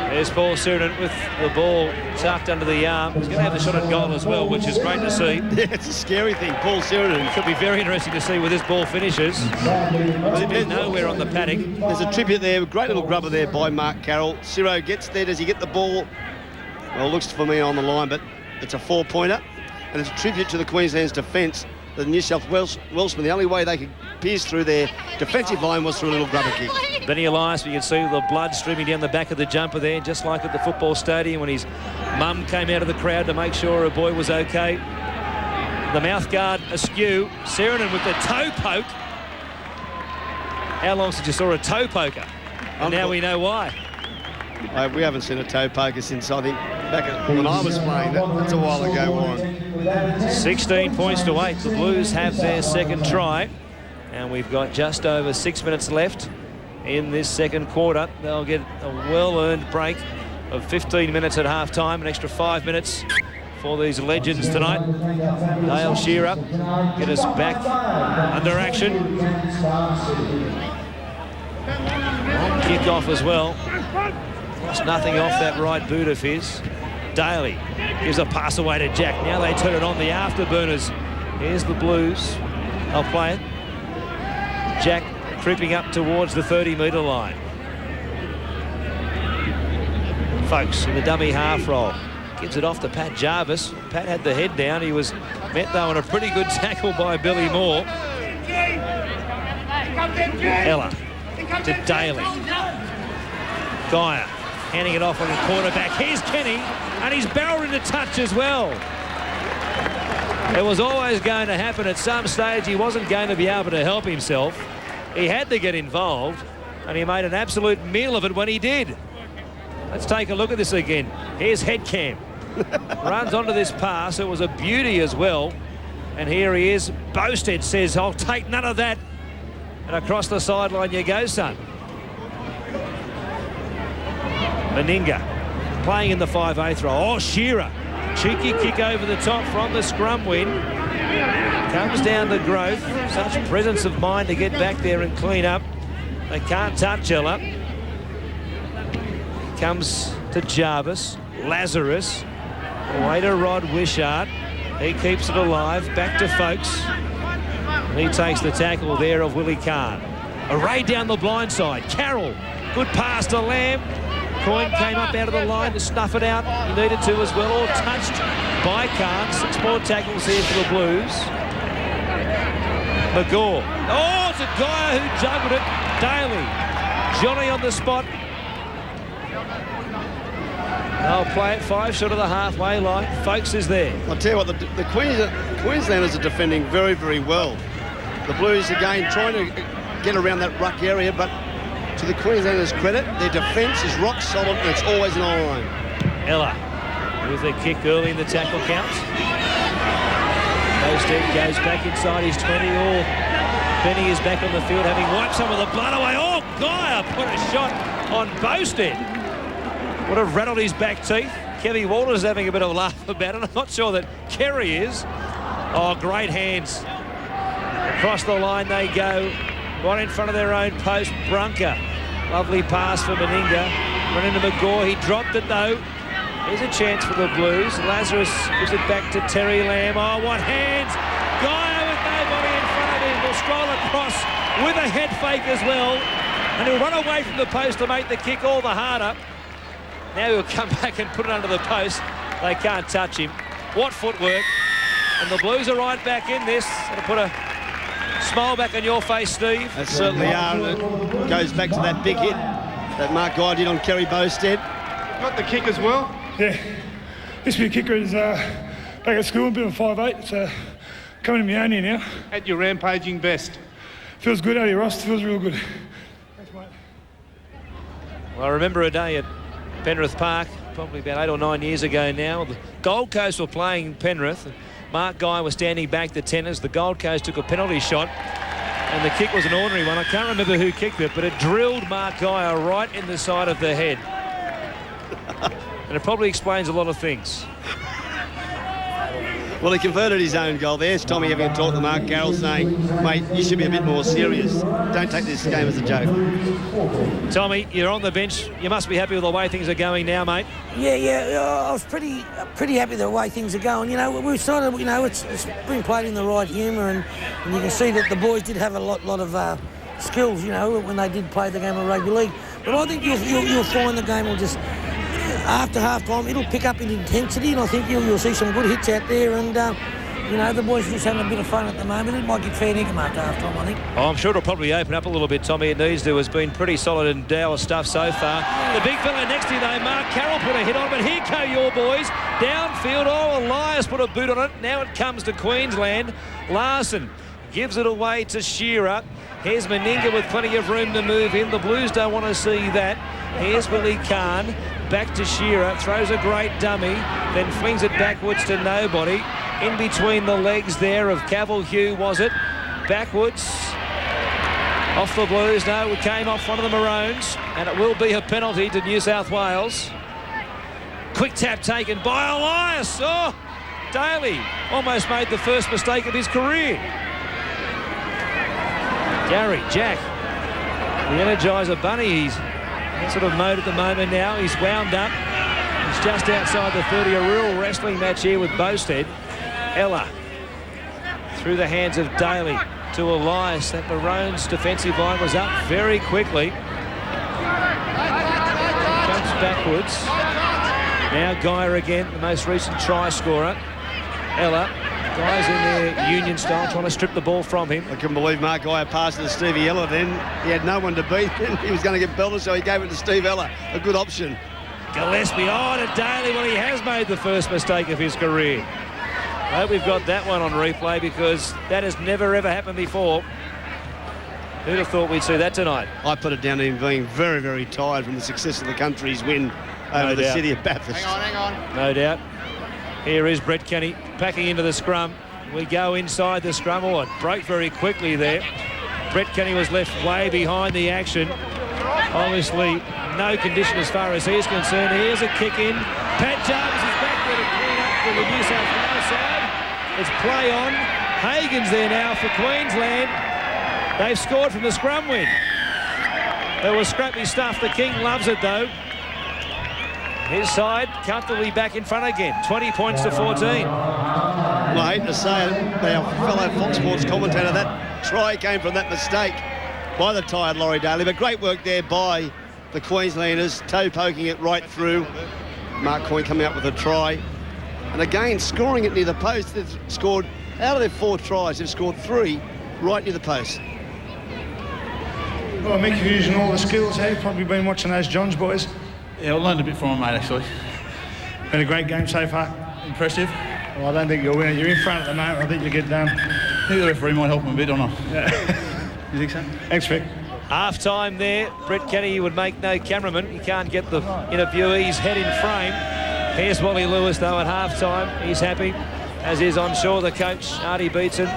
There's Paul Sirenen with the ball tucked under the arm. He's going to have the shot at goal as well, which is great to see. Yeah, it's a scary thing, Paul Sirenen. Could be very interesting to see where this ball finishes. He's been nowhere on the paddock. There's a tribute there, a great little grubber there by Mark Carroll. Ciro gets there, does he get the ball? Well, it looks for me on the line, but it's a 4-pointer. And it's a tribute to the Queensland's defence. The New South Welshmen, the only way they could pierce through their defensive line was through a little grubber kick. Benny Elias, you can see the blood streaming down the back of the jumper there, just like at the football stadium when his mum came out of the crowd to make sure her boy was okay. The mouth guard askew. Sirenen with the toe poke. How long since you saw a toe poker? And now we know why. We haven't seen a toe poker since, I think, back when I was playing. That's a while ago, Warren. 16 points to 8. The Blues have their second try. And we've got just over 6 minutes left in this second quarter. They'll get a well-earned break of 15 minutes at half-time, an extra 5 minutes for these legends tonight. Dale Shearer get us back under action. Long kick-off as well. Lost nothing off that right boot of his. Daly gives a pass away to Jack. Now they turn it on, the afterburners. Here's the Blues. They'll play it. Jack creeping up towards the 30-metre line. Folks in the dummy half roll. Gives it off to Pat Jarvis. Pat had the head down. He was met, though, on a pretty good tackle by Billy Moore. Ella to Daly. Geyer handing it off on the quarterback. Here's Kenny, and he's barreled into touch as well. It was always going to happen at some stage. He wasn't going to be able to help himself. He had to get involved, and he made an absolute meal of it when he did. Let's take a look at this again. Here's Headcam. Runs onto this pass. It was a beauty as well. And here he is. Bosted says, I'll take none of that. And across the sideline you go, son. Meninga playing in the 5A throw. Oh, Shearer. Cheeky kick over the top from the scrum win. Comes down the Growth. Such presence of mind to get back there and clean up. They can't touch Ella. Comes to Jarvis. Lazarus. Away to Rod Wishart. He keeps it alive. Back to Folkes. He takes the tackle there of Willie Kahn. Array down the blind side. Carroll. Good pass to Lamb. Coyne came up out of the line to snuff it out. He needed to as well. All touched by Kahn. 6 more tackles here for the Blues. McGaw. Oh, it's a guy who juggled it. Daly. Johnny on the spot. They'll play it 5 short of the halfway line. Folkes is there. I'll tell you what, the Queenslanders are defending very, very well. The Blues, again, trying to get around that ruck area, but to the Queenslanders' credit, their defence is rock solid and it's always an eye line. Ella with a kick early in the tackle count. Bosted goes back inside his 20. Oh, Benny is back on the field having wiped some of the blood away. Oh, Geyer put a shot on Bosted. Would have rattled his back teeth. Kevy Walters having a bit of a laugh about it. I'm not sure that Kerry is. Oh, great hands. Across the line they go. Right in front of their own post. Brunker. Lovely pass for Meninga. Run into McGaw. He dropped it though. Here's a chance for the Blues. Lazarus gives it back to Terry Lamb. Oh, what hands. Geyer with nobody in front of him. Will stroll across with a head fake as well. And he'll run away from the post to make the kick all the harder. Now he'll come back and put it under the post. They can't touch him. What footwork. And the Blues are right back in this. It'll put a smile back on your face, Steve. They certainly are. And it goes back to that big hit that Mark Guy did on Kerry Bosted. Got the kick as well? Yeah. This big kicker is back at school, a bit of 5'8". It's coming to my own here now. At your rampaging best. Feels good out here, Ross. Feels real good. Thanks, mate. Well, I remember a day at Penrith Park, probably about 8 or 9 years ago now. The Gold Coast were playing Penrith. Mark Guy was standing back the tennis. The Gold Coast took a penalty shot, and the kick was an ordinary one. I can't remember who kicked it, but it drilled Mark Guy right in the side of the head. And it probably explains a lot of things. Well, he converted his own goal. There's Tommy having a talk to Mark Carroll saying, mate, you should be a bit more serious. Don't take this game as a joke. Tommy, you're on the bench. You must be happy with the way things are going now, mate. Yeah, I was pretty happy with the way things are going. You know, we sort of, you know, it's been played in the right humour, and you can see that the boys did have a lot of skills, you know, when they did play the game of rugby league. But I think you'll find the game will just, after half-time, it'll pick up in intensity, and I think you'll see some good hits out there, and, you know, the boys are just having a bit of fun at the moment. It might get fair dinkum after half-time, I think. Oh, I'm sure it'll probably open up a little bit, Tommy. It needs to. Has been pretty solid and dour stuff so far. The big fella next to you, though, Mark Carroll put a hit on, but here go your boys. Downfield, oh, Elias put a boot on it. Now it comes to Queensland. Larson gives it away to Shearer. Here's Meninga with plenty of room to move in. The Blues don't want to see that. Here's Willie Kahn. Back to Shearer, throws a great dummy, then flings it backwards to nobody. In between the legs there of Cavill-Hugh, was it? Backwards. Off the Blues. No, it came off one of the Maroons, and it will be a penalty to New South Wales. Quick tap taken by Elias. Oh, Daly almost made the first mistake of his career. Gary, Jack, the Energizer Bunny, he's sort of mode at the moment now. He's wound up. He's just outside the 30. A real wrestling match here with Bosted. Ella through the hands of Daly to Elias. That Maroons defensive line was up very quickly. Jumps backwards. Now Geyer again, the most recent try scorer. Ella. Guys in their union style trying to strip the ball from him. I couldn't believe Mark Geyer passed it to Stevie Ella then. He had no one to beat. He was going to get belted, so he gave it to Steve Ella. A good option. Gillespie on to Daly. Well, he has made the first mistake of his career. I hope we've got that one on replay, because that has never, ever happened before. Who'd have thought we'd see that tonight? I put it down to him being very, very tired from the success of the country's win over the city of Bathurst. Hang on. No doubt. Here is Brett Kenny packing into the scrum. We go inside the scrum. Oh, it broke very quickly there. Brett Kenny was left way behind the action. Obviously, no condition as far as he's concerned. Here's a kick in. Pat Jarvis is back there to clean up for the New South Wales side. It's play on. Hagen's there now for Queensland. They've scored from the scrum win. There was scrappy stuff. The King loves it, though. His side comfortably back in front again. 20 points to 14. Well, I hate to say it, our fellow Fox Sports commentator, that try came from that mistake by the tired Laurie Daly, but great work there by the Queenslanders, toe poking it right through. Mark Coyne coming up with a try. And again, scoring it near the post. They've scored, out of their 4 tries, they've scored 3 right near the post. Well, Mick Hughes and all the skills, have you probably been watching those Johns boys? Yeah, I learned a bit from him, mate, actually. Been a great game so far. Impressive. Well, I don't think you'll win it. You're in front at the moment. I think you'll get done. I think the referee might help him a bit, or not? Yeah. You think so? Thanks, Vic. Half-time there. Brett Kenny would make no cameraman. He can't get the interviewee's head in frame. Here's Wally Lewis, though, at half-time. He's happy, as is, I'm sure, the coach, Artie Beetson.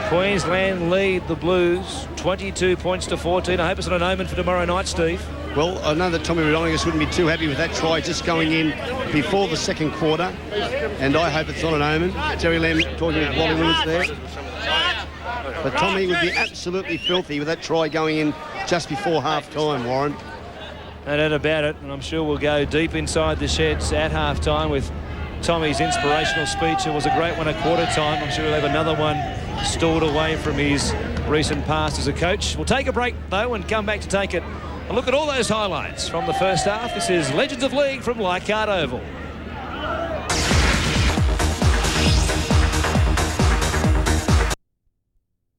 Queensland lead the Blues 22 points to 14. I hope it's not an omen for tomorrow night, Steve. Well, I know that Tommy Rodriguez wouldn't be too happy with that try just going in before the second quarter, and I hope it's not an omen. Terry Lamb talking about Wally Lewis there. But Tommy would be absolutely filthy with that try going in just before half-time, Warren. No doubt about it, and I'm sure we'll go deep inside the sheds at half-time with Tommy's inspirational speech. It was a great one at quarter time. I'm sure we'll have another one stored away from his recent past as a coach. We'll take a break, though, and come back to take a look at all those highlights from the first half. This is Legends of League from Leichhardt Oval.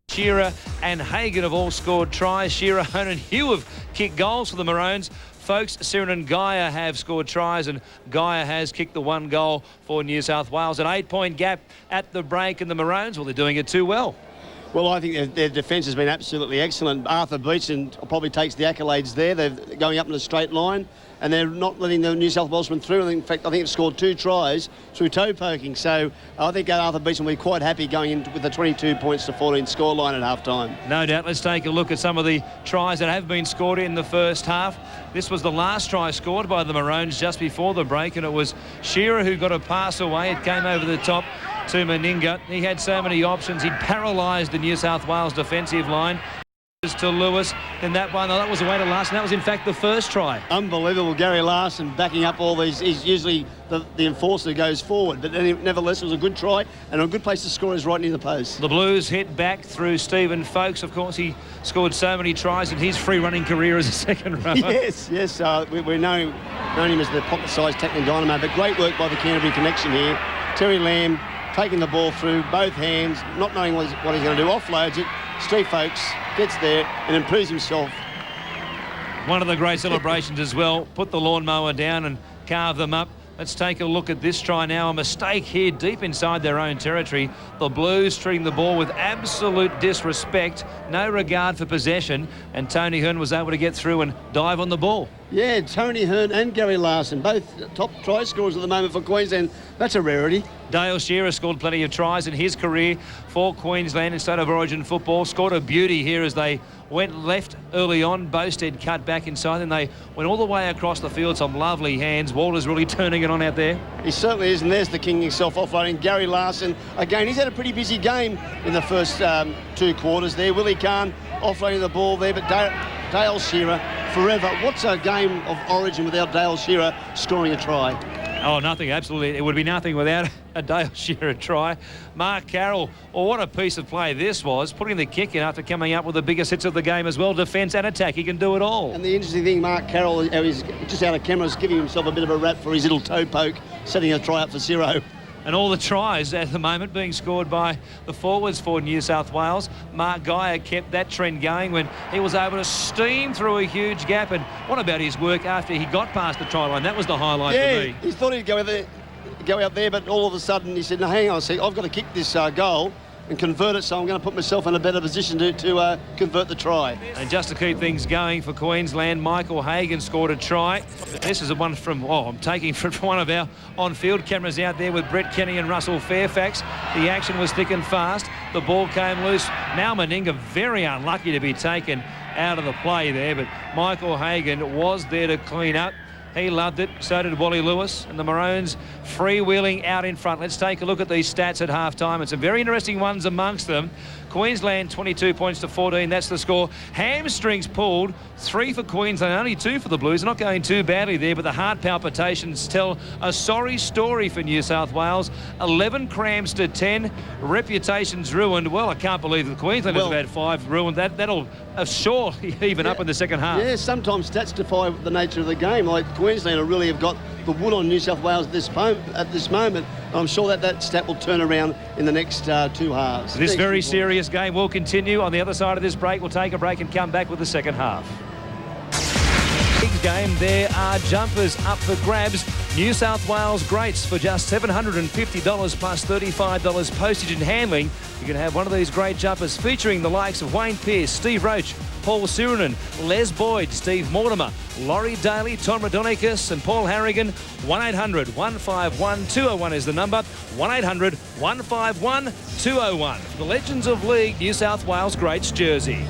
Shearer and Hagen have all scored tries. Shearer, Hone and Hugh have kicked goals for the Maroons. Folks, Siren and Gaia have scored tries, and Gaia has kicked the 1 goal for New South Wales. An 8-point gap at the break, and the Maroons, well, they're doing it too well. Well, I think their defence has been absolutely excellent. Arthur Beetson probably takes the accolades there. They're going up in a straight line, and they're not letting the New South Walesmen through. In fact, I think it's scored 2 tries through toe poking. So I think Arthur Beetson will be quite happy going in with a 22 points to 14 scoreline at half-time. No doubt. Let's take a look at some of the tries that have been scored in the first half. This was the last try scored by the Maroons just before the break, and it was Shearer who got a pass away. It came over the top to Meninga. He had so many options. He'd paralysed the New South Wales defensive line. To Lewis, then that one, that was away to Larson. That was in fact the first try. Unbelievable. Gary Larson backing up all these. He's usually the enforcer who goes forward, but nevertheless it was a good try, and a good place to score is right near the post. The Blues hit back through Stephen Folkes. Of course, he scored so many tries in his free-running career as a second rower. Yes. We know him as the pocket-sized tackling dynamo, but great work by the Canterbury connection here. Terry Lamb taking the ball through both hands, not knowing what he's going to do, offloads it. Steve Folkes gets there and improves himself. One of the great celebrations as well. Put the lawnmower down and carve them up. Let's take a look at this try now. A mistake here deep inside their own territory. The Blues treating the ball with absolute disrespect, no regard for possession, and Tony Hearn was able to get through and dive on the ball. Yeah, Tony Hearn and Gary Larson, both top try scorers at the moment for Queensland. That's a rarity. Dale Shearer scored plenty of tries in his career for Queensland in State of Origin football. Scored a beauty here as they went left early on. Bowstead cut back inside, and they went all the way across the field. Some lovely hands. Walter's really turning it on out there. He certainly is, and there's the king himself offloading. Gary Larson, again, he's had a pretty busy game in the first 2 quarters there. Willie Kahn offloading the ball there, but Dale Shearer forever. What's a game of Origin without Dale Shearer scoring a try? Oh, nothing, absolutely. It would be nothing without a Dale Shearer try. Mark Carroll, what a piece of play this was, putting the kick in after coming up with the biggest hits of the game as well. Defence and attack, he can do it all. And the interesting thing, Mark Carroll, he's just out of cameras, giving himself a bit of a rap for his little toe poke, setting a try up for 0. And all the tries at the moment being scored by the forwards for New South Wales. Mark Gaia kept that trend going when he was able to steam through a huge gap. And what about his work after he got past the try line? That was the highlight for me. He thought he'd go out there, but all of a sudden he said, no, hang on a sec, I've got to kick this goal. and convert it, so I'm going to put myself in a better position to convert the try. And just to keep things going for Queensland, Michael Hagan scored a try. This is a one from, I'm taking from one of our on-field cameras out there with Brett Kenny and Russell Fairfax. The action was thick and fast. The ball came loose. Now Meninga very unlucky to be taken out of the play there, but Michael Hagan was there to clean up. He loved it. So did Wally Lewis. And the Maroons freewheeling out in front. Let's take a look at these stats at half-time. And some very interesting ones amongst them. Queensland 22 points to 14. That's the score. Hamstrings pulled. 3 for Queensland, only 2 for the Blues. Not going too badly there, but the heart palpitations tell a sorry story for New South Wales. 11 cramps to 10. Reputations ruined. Well, I can't believe that Queensland has had 5 ruined. That'll surely even up in the second half. Yeah, sometimes stats defy the nature of the game. Like Queensland really have got the wood on New South Wales at this moment. I'm sure that stat will turn around in the next 2 halves. This very serious game will continue. On the other side of this break, we'll take a break and come back with the second half. Big game. There are jumpers up for grabs. New South Wales greats for just $750 plus $35 postage and handling. You can have one of these great jumpers featuring the likes of Wayne Pearce, Steve Roach, Paul Sirinen, Les Boyd, Steve Mortimer, Laurie Daly, Tom Radonicus and Paul Harrigan. 1-800-151-201 is the number. 1-800-151-201. The Legends of League New South Wales greats jersey.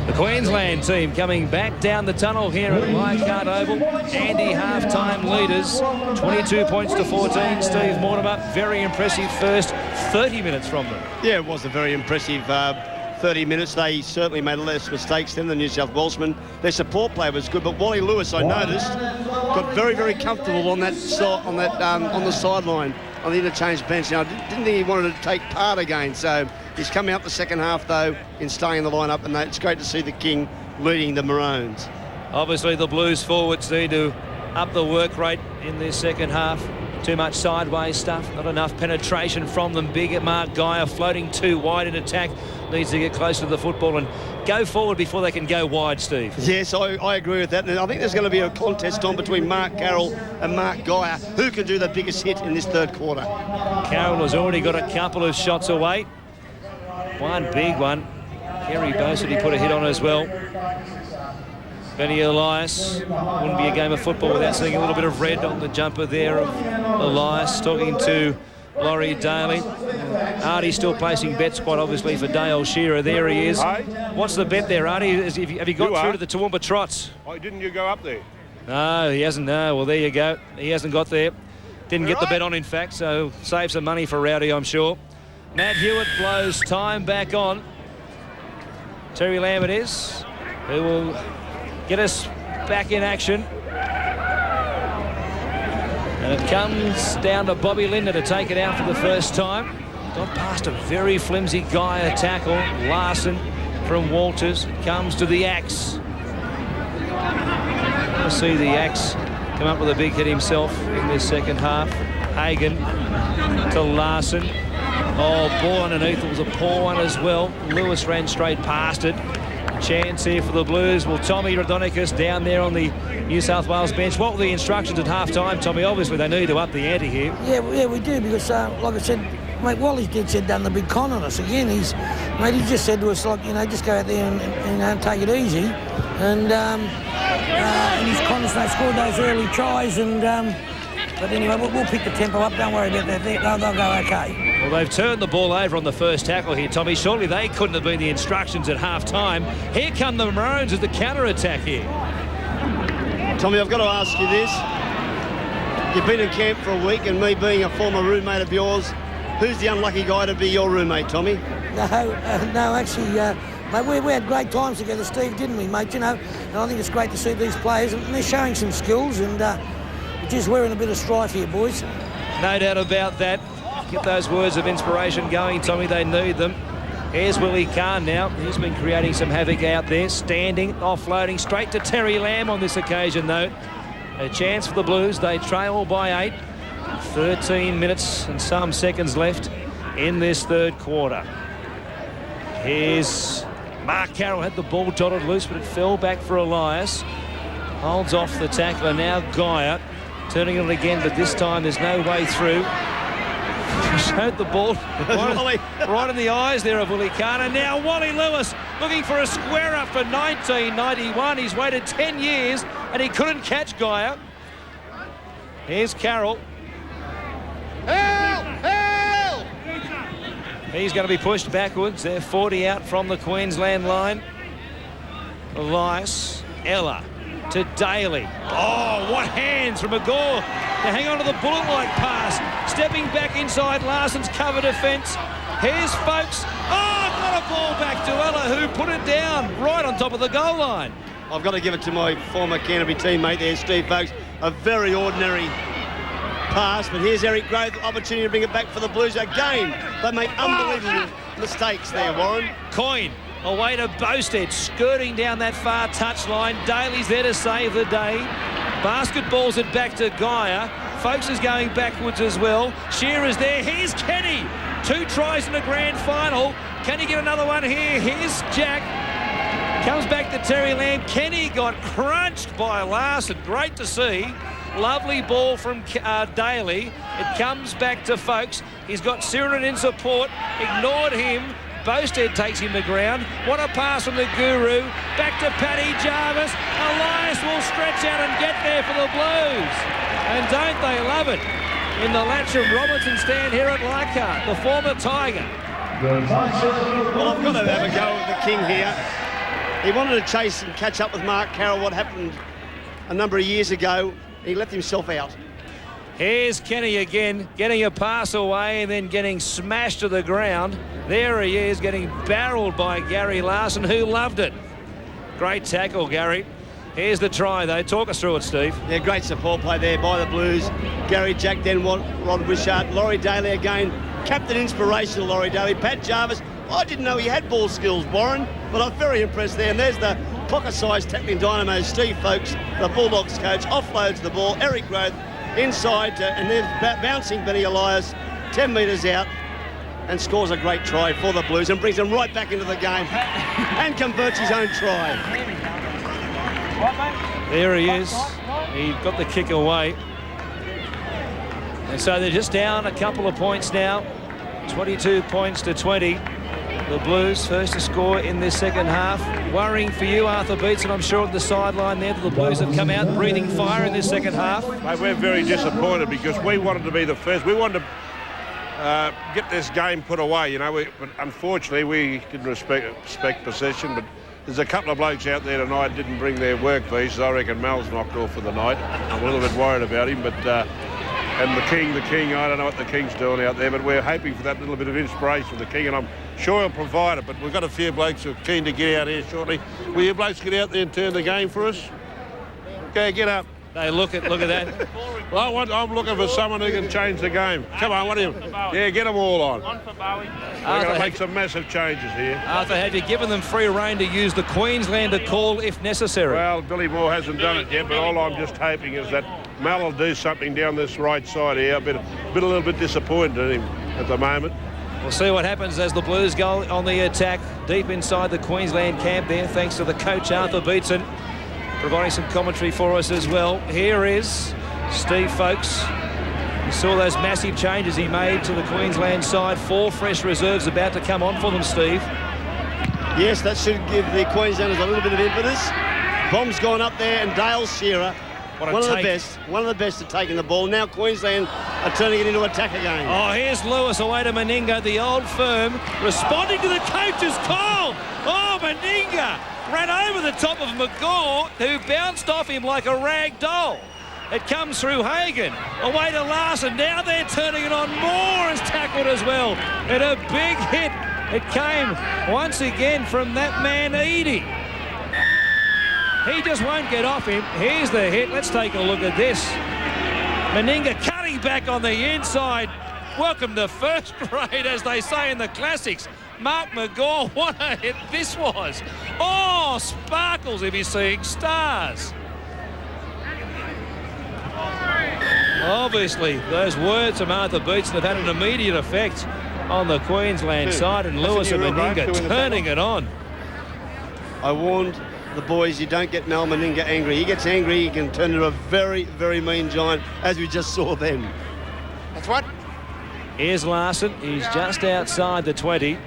The Queensland team coming back down the tunnel here at Leichhardt Oval. Andy half-time leaders, 22 points to 14. Steve Mortimer, very impressive first 30 minutes from them. Yeah, it was a very impressive 30 minutes. They certainly made less mistakes than the New South Welshman. Their support play was good, but Wally Lewis, I noticed, got very, very comfortable on that on the sideline on the interchange bench. Now, I didn't think he wanted to take part again, so he's come out the second half, though, in staying in the lineup, and it's great to see the King leading the Maroons. Obviously, the Blues forwards need to up the work rate in this second half. Too much sideways stuff, not enough penetration from them. Big Mark Geyer floating too wide in attack. Needs to get closer to the football and go forward before they can go wide, Steve. Yes, I agree with that. And I think there's going to be a contest on between Mark Carroll and Mark Geyer. Who can do the biggest hit in this third quarter? Carroll has already got a couple of shots away. One big one. Kerry Bosley put a hit on as well. Benny Elias. Wouldn't be a game of football without seeing a little bit of red on the jumper there of Elias. Talking to Laurie Daly. Artie still placing bets, quite obviously, for Dale Shearer. There he is. What's the bet there, Artie? Have you got through to the Toowoomba Trots? Oh, didn't you go up there? No, he hasn't. No, well, there you go. He hasn't got there. Didn't get the bet on, in fact, so save some money for Rowdy, I'm sure. Matt Hewitt blows time back on. Terry Lamb it is, who will get us back in action. And it comes down to Bobby Linder to take it out for the first time. Got past a very flimsy Geyer tackle. Larson from Walters. It comes to the Axe. We'll see the Axe come up with a big hit himself in this second half. Hagan to Larson. Oh, ball underneath. It was a poor one as well. Lewis ran straight past it. Chance here for the Blues. Well, Tommy Radonicus down there on the New South Wales bench. What were the instructions at half-time, Tommy? Obviously, they need to up the ante here. Yeah, we do, because, like I said, mate, Wally's dead said done the big con on us again. He just said to us, like, just go out there and take it easy. And he's constantly scored those early tries. But anyway, we'll pick the tempo up. Don't worry about that. They'll go okay. Well, they've turned the ball over on the first tackle here, Tommy. Surely they couldn't have been the instructions at half-time. Here come the Maroons as the counter-attack here. Tommy, I've got to ask you this. You've been in camp for a week, and me being a former roommate of yours, who's the unlucky guy to be your roommate, Tommy? No, actually, mate, we had great times together, Steve, didn't we, mate? And I think it's great to see these players, and they're showing some skills, and just we're in a bit of strife here, boys. No doubt about that. Get those words of inspiration going, Tommy. They need them. Here's Willie Kahn now. He's been creating some havoc out there. Standing, offloading straight to Terry Lamb on this occasion, though. A chance for the Blues. They trail by 8. 13 minutes and some seconds left in this third quarter. Here's Mark Carroll. Had the ball dotted loose, but it fell back for Elias. Holds off the tackler. Now Geyer turning it again, but this time there's no way through. showed the ball right in the eyes there of Willie Carter. Now Wally Lewis looking for a square up for 1991. He's waited 10 years and he couldn't catch Gaia. Here's Carroll. Help! Help! He's going to be pushed backwards. They're 40 out from the Queensland line. Elias, Ella to Daly. Oh, what hands from McGaw to hang on to the bullet-like pass. Stepping back inside Larson's cover defence. Here's Folks. Oh, got a ball back to Ella, who put it down right on top of the goal line. I've got to give it to my former Canterbury teammate there, Steve Folks. A very ordinary pass, but here's Eric Grove, opportunity to bring it back for the Blues again. They make unbelievable mistakes there, Warren. Coyne away to Boustead, skirting down that far touchline. Daly's there to save the day. Basketballs it back to Gaia. Folks is going backwards as well. Shearer's there. Here's Kenny. 2 tries in the grand final. Can he get another one here? Here's Jack. Comes back to Terry Lamb. Kenny got crunched by Larson. Great to see. Lovely ball from Daly. It comes back to Folks. He's got Sirenin in support. Ignored him. Boustead takes him to ground. What a pass from the Guru. Back to Paddy Jarvis. Elias will stretch out and get there for the Blues. And don't they love it? In the Latcham Robinson stand here at Leichhardt, the former Tiger. Well, I've got to have a go at the King here. He wanted to chase and catch up with Mark Carroll, what happened a number of years ago. He left himself out. Here's Kenny again, getting a pass away and then getting smashed to the ground. There he is, getting barreled by Gary Larson, who loved it. Great tackle, Gary. Here's the try, though. Talk us through it, Steve. Yeah, great support play there by the Blues. Gary Jack, then Rod Wishart. Laurie Daly again. Captain inspirational, Laurie Daly. Pat Jarvis. I didn't know he had ball skills, Warren, but I'm very impressed there. And there's the pocket-sized tackling dynamo, Steve Folks, the Bulldogs coach, offloads the ball. Eric Grove inside, and then bouncing Benny Elias 10 metres out and scores a great try for the Blues and brings them right back into the game and converts his own try. There he is. He got the kick away. And so they're just down a couple of points now. 22 points to 20. The Blues first to score in this second half. Worrying for you, Arthur Beetson, I'm sure, at the sideline there, that the Blues have come out breathing fire in this second half. Mate, we're very disappointed because we wanted to be the first. We wanted to get this game put away, you know. But unfortunately, we didn't respect possession. But there's a couple of blokes out there tonight didn't bring their work visas. I reckon Mal's knocked off for the night. I'm a little bit worried about him, but... and the King, I don't know what the King's doing out there, but we're hoping for that little bit of inspiration from the King, and I'm sure he'll provide it. But we've got a few blokes who are keen to get out here shortly. Will you blokes get out there and turn the game for us? Okay, get up. Hey, look at that. Well, I'm looking for someone who can change the game. Come on, what do you... Yeah, get them all on. On for Bowie. We're going to make some massive changes here. Arthur, have you given them free rein to use the Queenslander call if necessary? Well, Billy Moore hasn't done it yet, but all I'm just hoping is that Mal will do something down this right side here. I've been a little bit disappointed in him at the moment. We'll see what happens as the Blues go on the attack deep inside the Queensland camp there, thanks to the coach, Arthur Beetson, providing some commentary for us as well. Here is Steve Folks. You saw those massive changes he made to the Queensland side. 4 fresh reserves about to come on for them, Steve. Yes, that should give the Queenslanders a little bit of impetus. Bomb's gone up there, and Dale Shearer, one of the best at taking the ball. Now Queensland are turning it into attack again. Oh, here's Lewis away to Meninga, the old firm, responding to the coach's call. Oh, Meninga ran over the top of McGaw, who bounced off him like a rag doll. It comes through Hagan, away to Larson. Now they're turning it on. Moore is tackled as well. And a big hit. It came once again from that man, Edie. He just won't get off him. Here's the hit. Let's take a look at this. Meninga cutting back on the inside. Welcome to first grade, as they say in the classics. Mark McGaw, what a hit this was. Oh, sparkles if you're seeing stars. Obviously, those words from Arthur Beetson have had an immediate effect on the Queensland side, and Lewis and Meninga turning it on. I warned the boys, you don't get Mal Meninga angry. He gets angry, he can turn into a very, very mean giant, as we just saw then. That's what? Here's Larson. He's just outside the 20.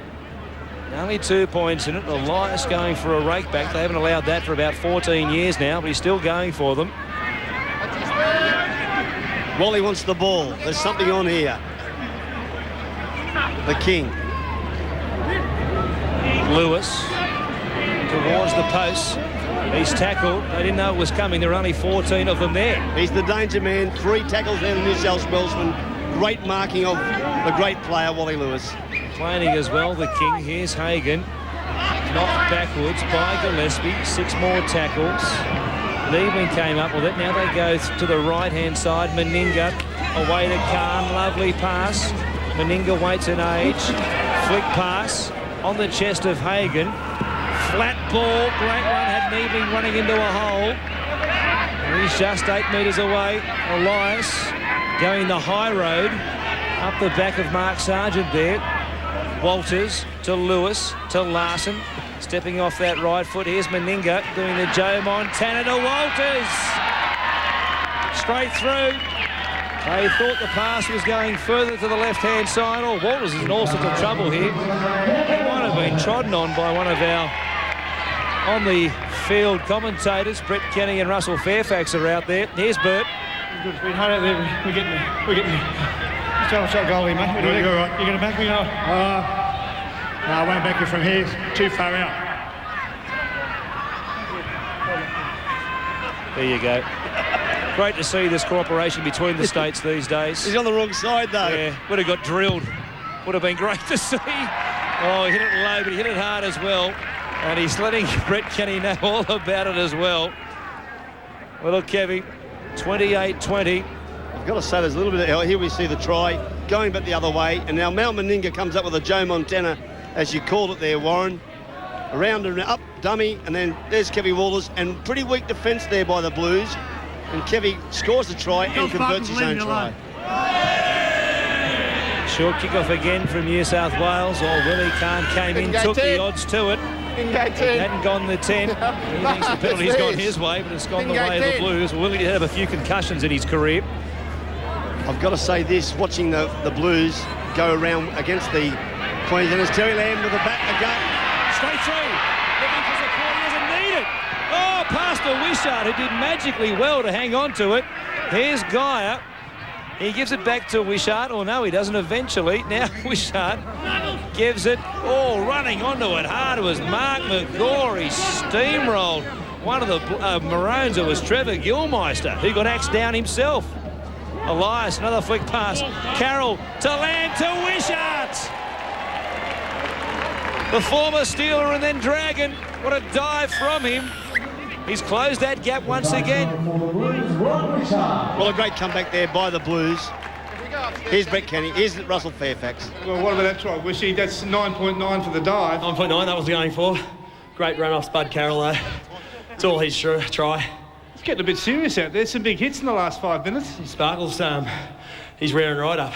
Only 2 points in it. Elias going for a rake back. They haven't allowed that for about 14 years now, but he's still going for them. Wally wants the ball. There's something on here. The King. Lewis towards the post. He's tackled. They didn't know it was coming. There were only 14 of them there. He's the danger man. 3 tackles there, the New South Welshman. Great marking of the great player, Wally Lewis. Complaining as well, the King. Here's Hagan. Knocked backwards by Gillespie. 6 more tackles. Niebling came up with it. Now they go to the right-hand side. Meninga away to Khan. Lovely pass. Meninga waits an age. Flick pass on the chest of Hagan. Flat ball. Great one. Had Niebling running into a hole. And he's just 8 metres away. Elias going the high road up the back of Mark Sargent there. Walters to Lewis to Larson. Stepping off that right foot. Here's Meninga doing the Joe Montana to Walters. Straight through. They thought the pass was going further to the left-hand side. Oh, Walters is in all sorts of trouble here. He might have been trodden on by one of our on-the-field commentators. Brett Kenny and Russell Fairfax are out there. Here's Burt. Good, it's been hard out there. We're getting there. We're getting there. Shot goalie, mate. What do you think? Right. You're going to back me up? No, I won't back you from here. It's too far out. There you go. Great to see this cooperation between the states these days. He's on the wrong side, though. Yeah, would have got drilled. Would have been great to see. Oh, he hit it low, but he hit it hard as well. And he's letting Brett Kenny know all about it as well. Well, look, Kevy, 28-20. I've got to say, there's a little bit of... Here we see the try going back the other way. And now Mal Meninga comes up with a Joe Montana, as you called it there, Warren. Around and up, dummy, and then there's Kevy Walters. And pretty weak defence there by the Blues. And Kevy scores the try and converts his own try. Short kick-off again from New South Wales. Willie Khan came in, took 10. The odds to it. It hadn't gone the 10. He thinks the penalty's gone his way, but it's gone the way of the Blues. Willie did have a few concussions in his career. I've got to say this, watching the Blues go around against the Queenslanders. Terry Lamb with the bat again. Straight through. Looking for support. He doesn't need it. Oh, past to Wishart, who did magically well to hang on to it. Here's Geyer. He gives it back to Wishart. Oh, no, he doesn't eventually. Now Wishart gives it. Oh, running onto it hard was Mark McGaw. He steamrolled one of the Maroons. It was Trevor Gilmeister, who got axed down himself. Elias, another flick pass. Carroll to land to Wishart. The former Steeler and then Dragon. What a dive from him. He's closed that gap once again. Well, a great comeback there by the Blues. Here's Brett Kenny. Here's Russell Fairfax. Well, what about that try, Wishy? That's 9.9 for the dive. 9.9, that was going for. Great run off Spud Carroll, though. It's all his try. It's getting a bit serious out there. Some big hits in the last 5 minutes. Sparkles, he's rearing right up.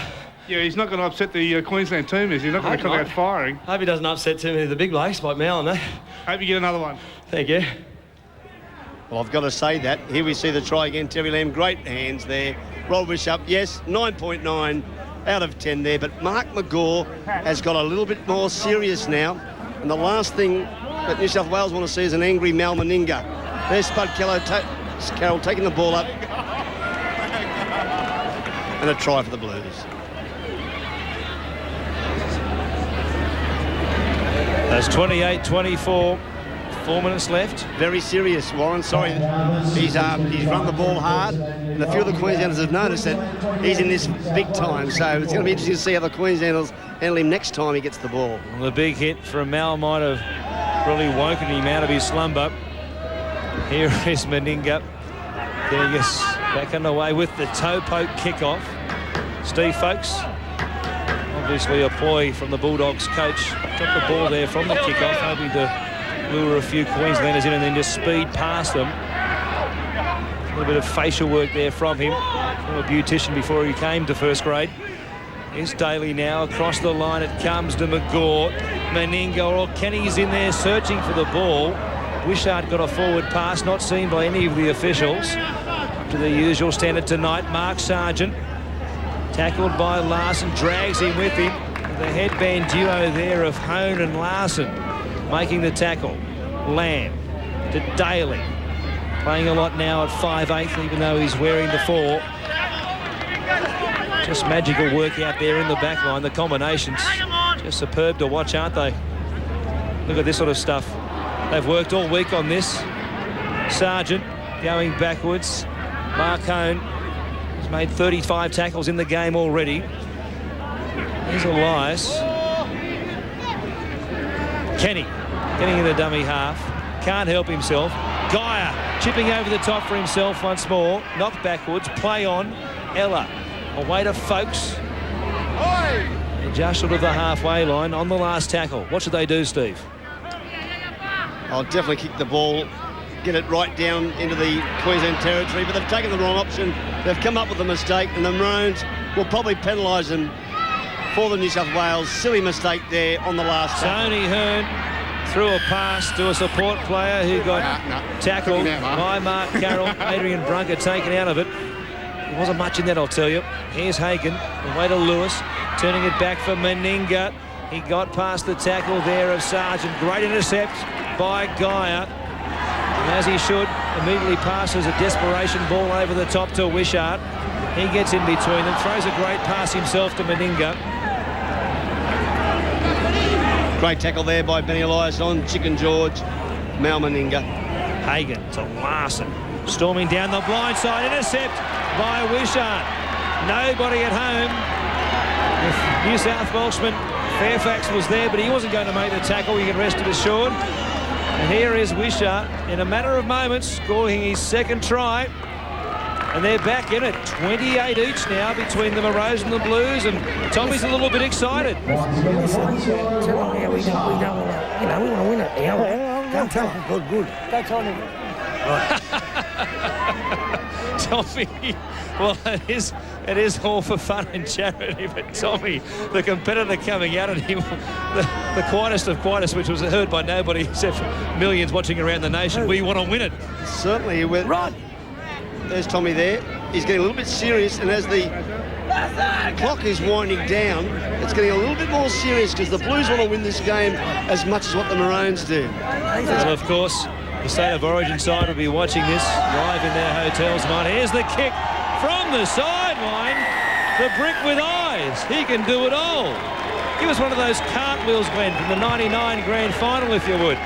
Yeah, he's not going to upset the Queensland team, is he? He's not going to come out firing. Hope he doesn't upset too many of the big blokes like Mal and that. Hope you get another one. Thank you. Well, I've got to say that. Here we see the try again. Terry Lamb, great hands there. Roll Bishop, yes, 9.9 out of 10 there. But Mark McGaw has got a little bit more serious now. And the last thing that New South Wales want to see is an angry Mal Meninga. There's Spud Carroll taking the ball up. And a try for the Blues. That's 28-24. 4 minutes left. Very serious, Warren. Sorry, he's run the ball hard, and a few of the Queenslanders have noticed that he's in this big time. So it's going to be interesting to see how the Queenslanders handle him next time he gets the ball. Well, the big hit from Mal might have really woken him out of his slumber. Here is Meninga getting us back underway with the toe poke kickoff. Steve Folkes, obviously a ploy from the Bulldogs coach, took the ball there from the kickoff, hoping to lure a few Queenslanders in and then just speed past them. A little bit of facial work there from him, from a beautician before he came to first grade. Here's Daly now, across the line it comes to McGaw. Meninga, or Kenny's in there searching for the ball. Wishart got a forward pass, not seen by any of the officials. To the usual standard tonight, Mark Sargent Tackled by Larson, drags him with him. The headband duo there of Hone and Larson making the tackle. Lamb to Daly. Playing a lot now at 5'8", even though he's wearing the 4. Just magical work out there in the back line. The combinations just superb to watch, aren't they? Look at this sort of stuff. They've worked all week on this. Sargent going backwards. Mark Hone has made 35 tackles in the game already. Here's Elias. Kenny getting in the dummy half. Can't help himself. Geyer chipping over the top for himself once more. Knocked backwards. Play on. Ella away to Folks. Just short of the halfway line on the last tackle. What should they do, Steve? I'll definitely kick the ball, get it right down into the Queensland territory, but they've taken the wrong option. They've come up with a mistake, and the Maroons will probably penalise them for the New South Wales. Silly mistake there on the last tackle. Tony Hearn threw a pass to a support player who got tackled by Mark Carroll. Adrian Brunker taken out of it. There wasn't much in that, I'll tell you. Here's Hagan, away to Lewis, turning it back for Meninga. He got past the tackle there of Sargent. Great intercept by Geyer. And as he should, immediately passes a desperation ball over the top to Wishart. He gets in between them, throws a great pass himself to Meninga. Great tackle there by Benny Elias on Chicken George. Mal Meninga. Hagan to Larson. Storming down the blind side. Intercept by Wishart. Nobody at home. New South Welshman Fairfax was there, but he wasn't going to make the tackle. You can rest it assured. And here is Wishart in a matter of moments scoring his second try. And they're back in it. 28 each now between the Maroons and the Blues, and Tommy's a little bit excited. Tell them how we don't want to, we want to win it. Don't tell them good. Don't tell them. Tommy, well, it is all for fun and charity, but Tommy, the competitor coming out at him, the quietest of quietest, which was heard by nobody except for millions watching around the nation. We want to win it. Certainly. Run! There's Tommy there. He's getting a little bit serious, and as the clock is winding down, it's getting a little bit more serious because the Blues want to win this game as much as what the Maroons do. Well, of course, the State of Origin side will be watching this live in their hotels tonight. Here's the kick from the sideline. The brick with eyes. He can do it all. Give us one of those cartwheels, Glenn, from the 99 grand final, if you would.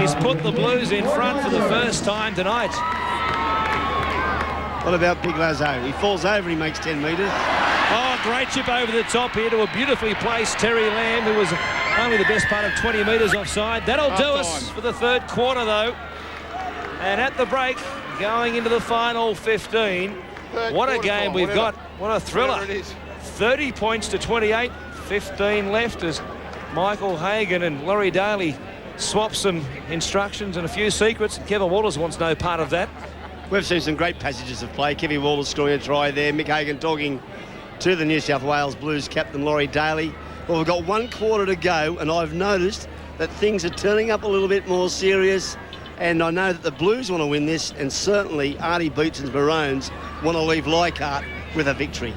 He's put the Blues in front for the first time tonight. What about Big Lazo? He falls over, he makes 10 metres. Oh, great chip over the top here to a beautifully placed Terry Lamb, who was only the best part of 20 metres offside. That'll do us for the third quarter, though. And at the break, going into the final 15. What a game we've got. What a thriller. 30 points to 28. 15 left as Michael Hagan and Laurie Daly swap some instructions and a few secrets. Kevin Walters wants no part of that. We've seen some great passages of play. Kevin Walters scoring a try there. Mick Hagan talking to the New South Wales Blues captain Laurie Daly. Well, we've got 1 quarter to go, and I've noticed that things are turning up a little bit more serious, and I know that the Blues want to win this, and certainly Artie Beetson's Maroons want to leave Leichhardt with a victory.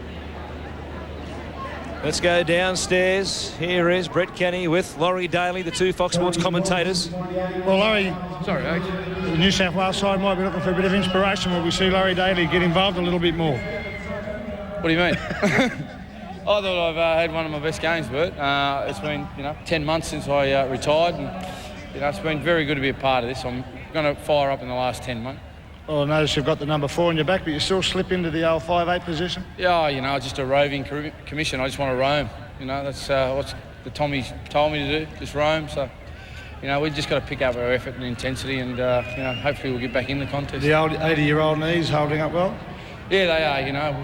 Let's go downstairs. Here is Brett Kenny with Laurie Daly, the two Fox Sports commentators. Well, Laurie, the New South Wales side might be looking for a bit of inspiration. Will we see Laurie Daly get involved a little bit more? What do you mean? I thought I've had one of my best games, Bert. It's been, 10 months since I retired, and it's been very good to be a part of this. I'm going to fire up in the last 10 months. Well, I notice you've got the number 4 on your back, but you still slip into the old 5'8" position? Yeah, it's just a roving commission. I just want to roam. That's what the Tommy's told me to do, just roam. So, we've just got to pick up our effort and intensity, and, hopefully we'll get back in the contest. The old 80-year-old knees holding up well? Yeah, they are.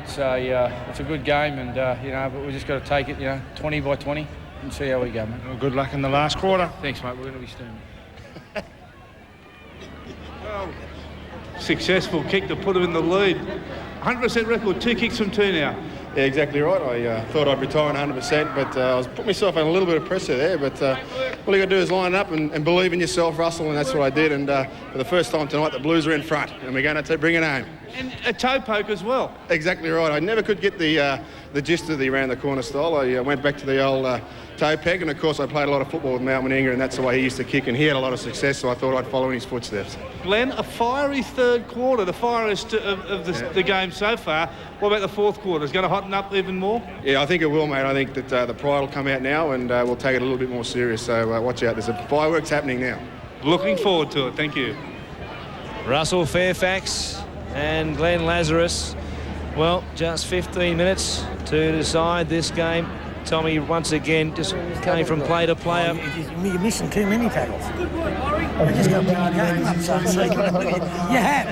It's a good game, and, but we just got to take it, 20 by 20 and see how we go, mate. Well, good luck in the last quarter. Thanks, mate. We're going to be steaming. Successful kick to put him in the lead. 100% record, 2 kicks from 2 now. Yeah, exactly right. I thought I'd retire 100%, but I was putting myself under a little bit of pressure there. But all you got to do is line up and believe in yourself, Russell, and that's what I did. And for the first time tonight, the Blues are in front, and we're going to bring it home. And a toe poke as well. Exactly right. I never could get the gist of the around the corner style. I went back to the old toe peg, and of course I played a lot of football with Mount Meninga, and that's the way he used to kick, and he had a lot of success, so I thought I'd follow in his footsteps. Glenn, a fiery third quarter, the fieriest of the game so far. What about the fourth quarter? Is it going to hotten up even more? Yeah, I think it will, mate. I think that the pride will come out now, and we'll take it a little bit more serious, so watch out. There's fireworks happening now. Looking forward to it. Thank you. Russell Fairfax and Glenn Lazarus. Well, just 15 minutes to decide this game. Tommy, once again, just going from player to player. You're missing too many tackles. I just got to bring your game up, so you have.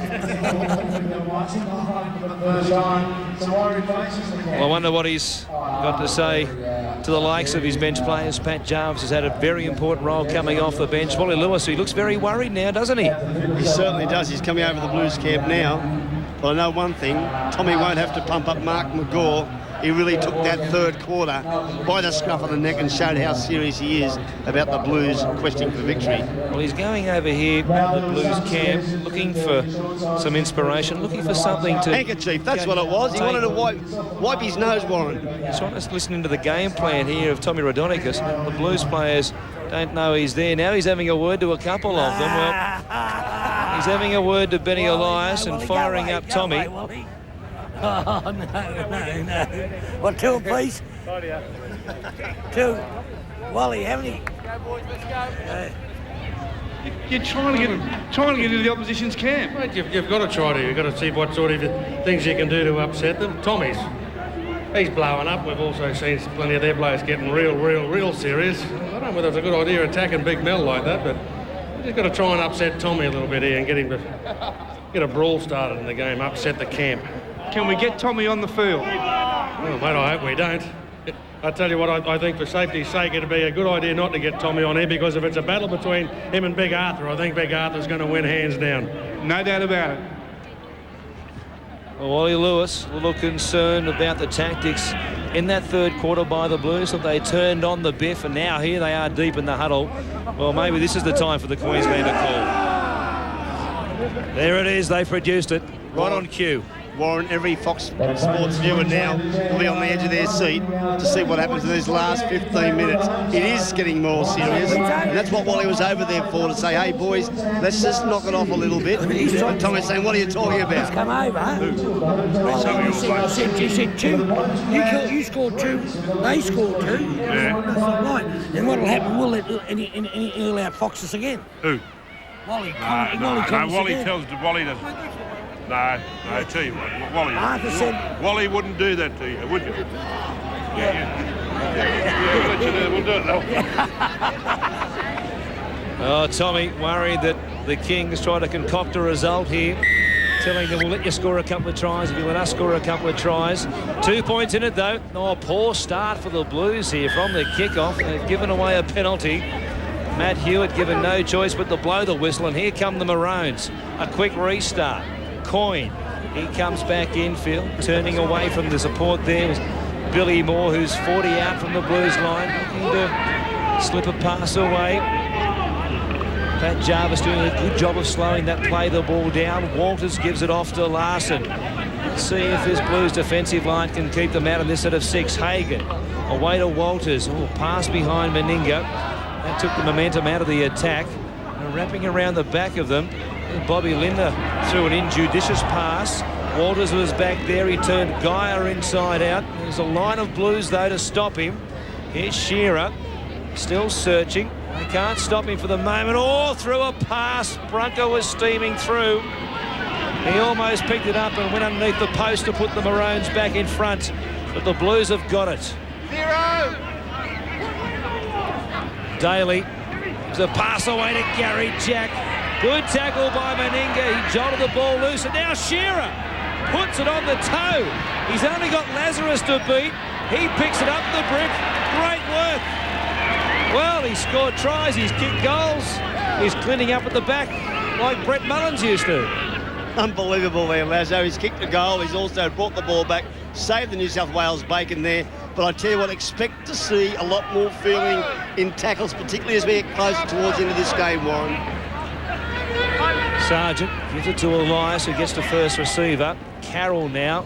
Well, I wonder what he's got to say to the likes of his bench players. Pat Jarvis has had a very important role coming off the bench. Wally Lewis, he looks very worried now, doesn't he? He certainly does. He's coming over the Blues camp now. But I know one thing, Tommy won't have to pump up Mark McGaw. He really took that third quarter by the scruff of the neck and showed how serious he is about the Blues questing for victory. Well, he's going over here at the Blues camp looking for some inspiration, looking for something to... Handkerchief, that's what it was. He wanted to wipe his nose, Warren. He's trying to listen to the game plan here of Tommy Raudonikis. The Blues players don't know he's there. Now he's having a word to a couple of them. Well, he's having a word to Benny Elias and firing up Tommy. Oh, no. What, two please? Two. Wally, how many? You're trying to get into the opposition's camp. Mate, you've got to try to. You've got to see what sort of things you can do to upset them. He's blowing up. We've also seen plenty of their players getting real serious. I don't know whether it's a good idea attacking Big Mel like that, but you've just got to try and upset Tommy a little bit here and get him to get a brawl started in the game, upset the camp. Can we get Tommy on the field? Well, mate, I hope we don't. I tell you what, I think for safety's sake, it'd be a good idea not to get Tommy on here, because if it's a battle between him and Big Arthur, I think Big Arthur's going to win hands down. No doubt about it. Well, Wally Lewis a little concerned about the tactics in that third quarter by the Blues, that they turned on the biff, and now here they are deep in the huddle. Well, maybe this is the time for the Queenslander call. There it is, they produced it right on cue. Warren, every Fox Sports viewer now will be on the edge of their seat to see what happens in these last 15 minutes. It is getting more serious, and that's what Wally was over there for, to say, hey, boys, let's just knock it off a little bit. And Tommy's saying, what are you talking about? Come over. You said two. You scored two. They scored two. Yeah. That's not right. And what'll happen, we'll let any early out foxes again. Who? Wally. Wally tells Wally to... No, I tell you what, Wally wouldn't do that to you, would you? Yeah. We'll do it though. Oh, Tommy worried that the Kings try to concoct a result here, telling them we'll let you score a couple of tries if you let us score a couple of tries. 2 points in it though. Oh, poor start for the Blues here from the kickoff. They've given away a penalty. Matt Hewitt given no choice but to blow the whistle, and here come the Maroons. A quick restart. Coyne, he comes back infield, turning away from the support there was Billy Moore, who's 40 out from the Blues line, looking to slip a pass away. Pat Jarvis doing a good job of slowing that play the ball down. Walters gives it off to Larson. Let's see if this Blues defensive line can keep them out of this set of six. Hagan away to Walters. Oh, pass behind Meninga. That took the momentum out of the attack. And wrapping around the back of them, Bobby Linder threw an injudicious pass. Walters was back there. He turned Geyer inside out. There's a line of Blues, though, to stop him. Here's Shearer, still searching. They can't stop him for the moment. Oh, through a pass. Brunker was steaming through. He almost picked it up and went underneath the post to put the Maroons back in front. But the Blues have got it. 0. Daly. There's a pass away to Gary Jack. Good tackle by Meninga. He jolted the ball loose, and now Shearer puts it on the toe. He's only got Lazarus to beat. He picks it up the brick. Great work. Well, he's scored tries, he's kicked goals. He's cleaning up at the back like Brett Mullins used to. Unbelievable there, Lazo. He's kicked a goal. He's also brought the ball back, saved the New South Wales bacon there. But I tell you what, expect to see a lot more feeling in tackles, particularly as we get closer towards the end of this game, Warren. Sargent gives it to Elias, who gets the first receiver. Carroll now.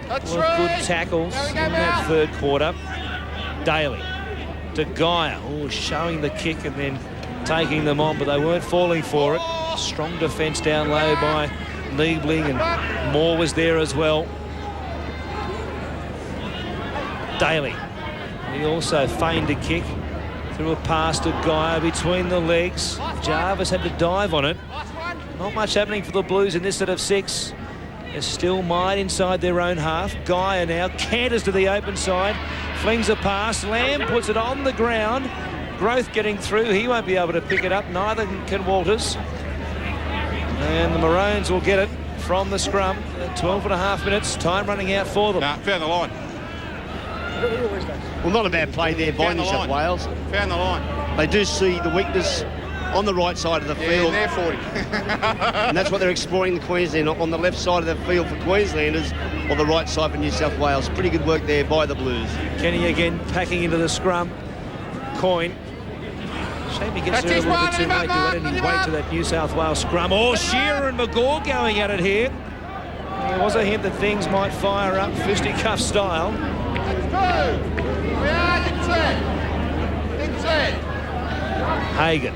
Good tackles in that third quarter. Daly to Guyer. Oh, showing the kick and then taking them on, but they weren't falling for it. Strong defence down low by Niebling, and Moore was there as well. Daly. He also feigned a kick. Threw a pass to Guyer between the legs. Jarvis had to dive on it. Not much happening for the Blues in this set of 6. They're still mine inside their own half. Guyer now canters to the open side. Flings a pass. Lamb puts it on the ground. Growth getting through. He won't be able to pick it up. Neither can Walters. And the Maroons will get it from the scrum. 12 and a half minutes. Time running out for them. Found the line. Well, not a bad play there by New South Wales. Found the line. They do see the weakness on the right side of the field. Yeah, they're 40. And that's what they're exploring the Queensland on the left side of the field for Queenslanders, or the right side for New South Wales. Pretty good work there by the Blues. Kenny again packing into the scrum. Coyne. Shame he gets there a little bit too late to add any weight to that New South Wales scrum. Oh, Shearer and McGaw going at it here. There was a hint that things might fire up fisticuff style. Hagan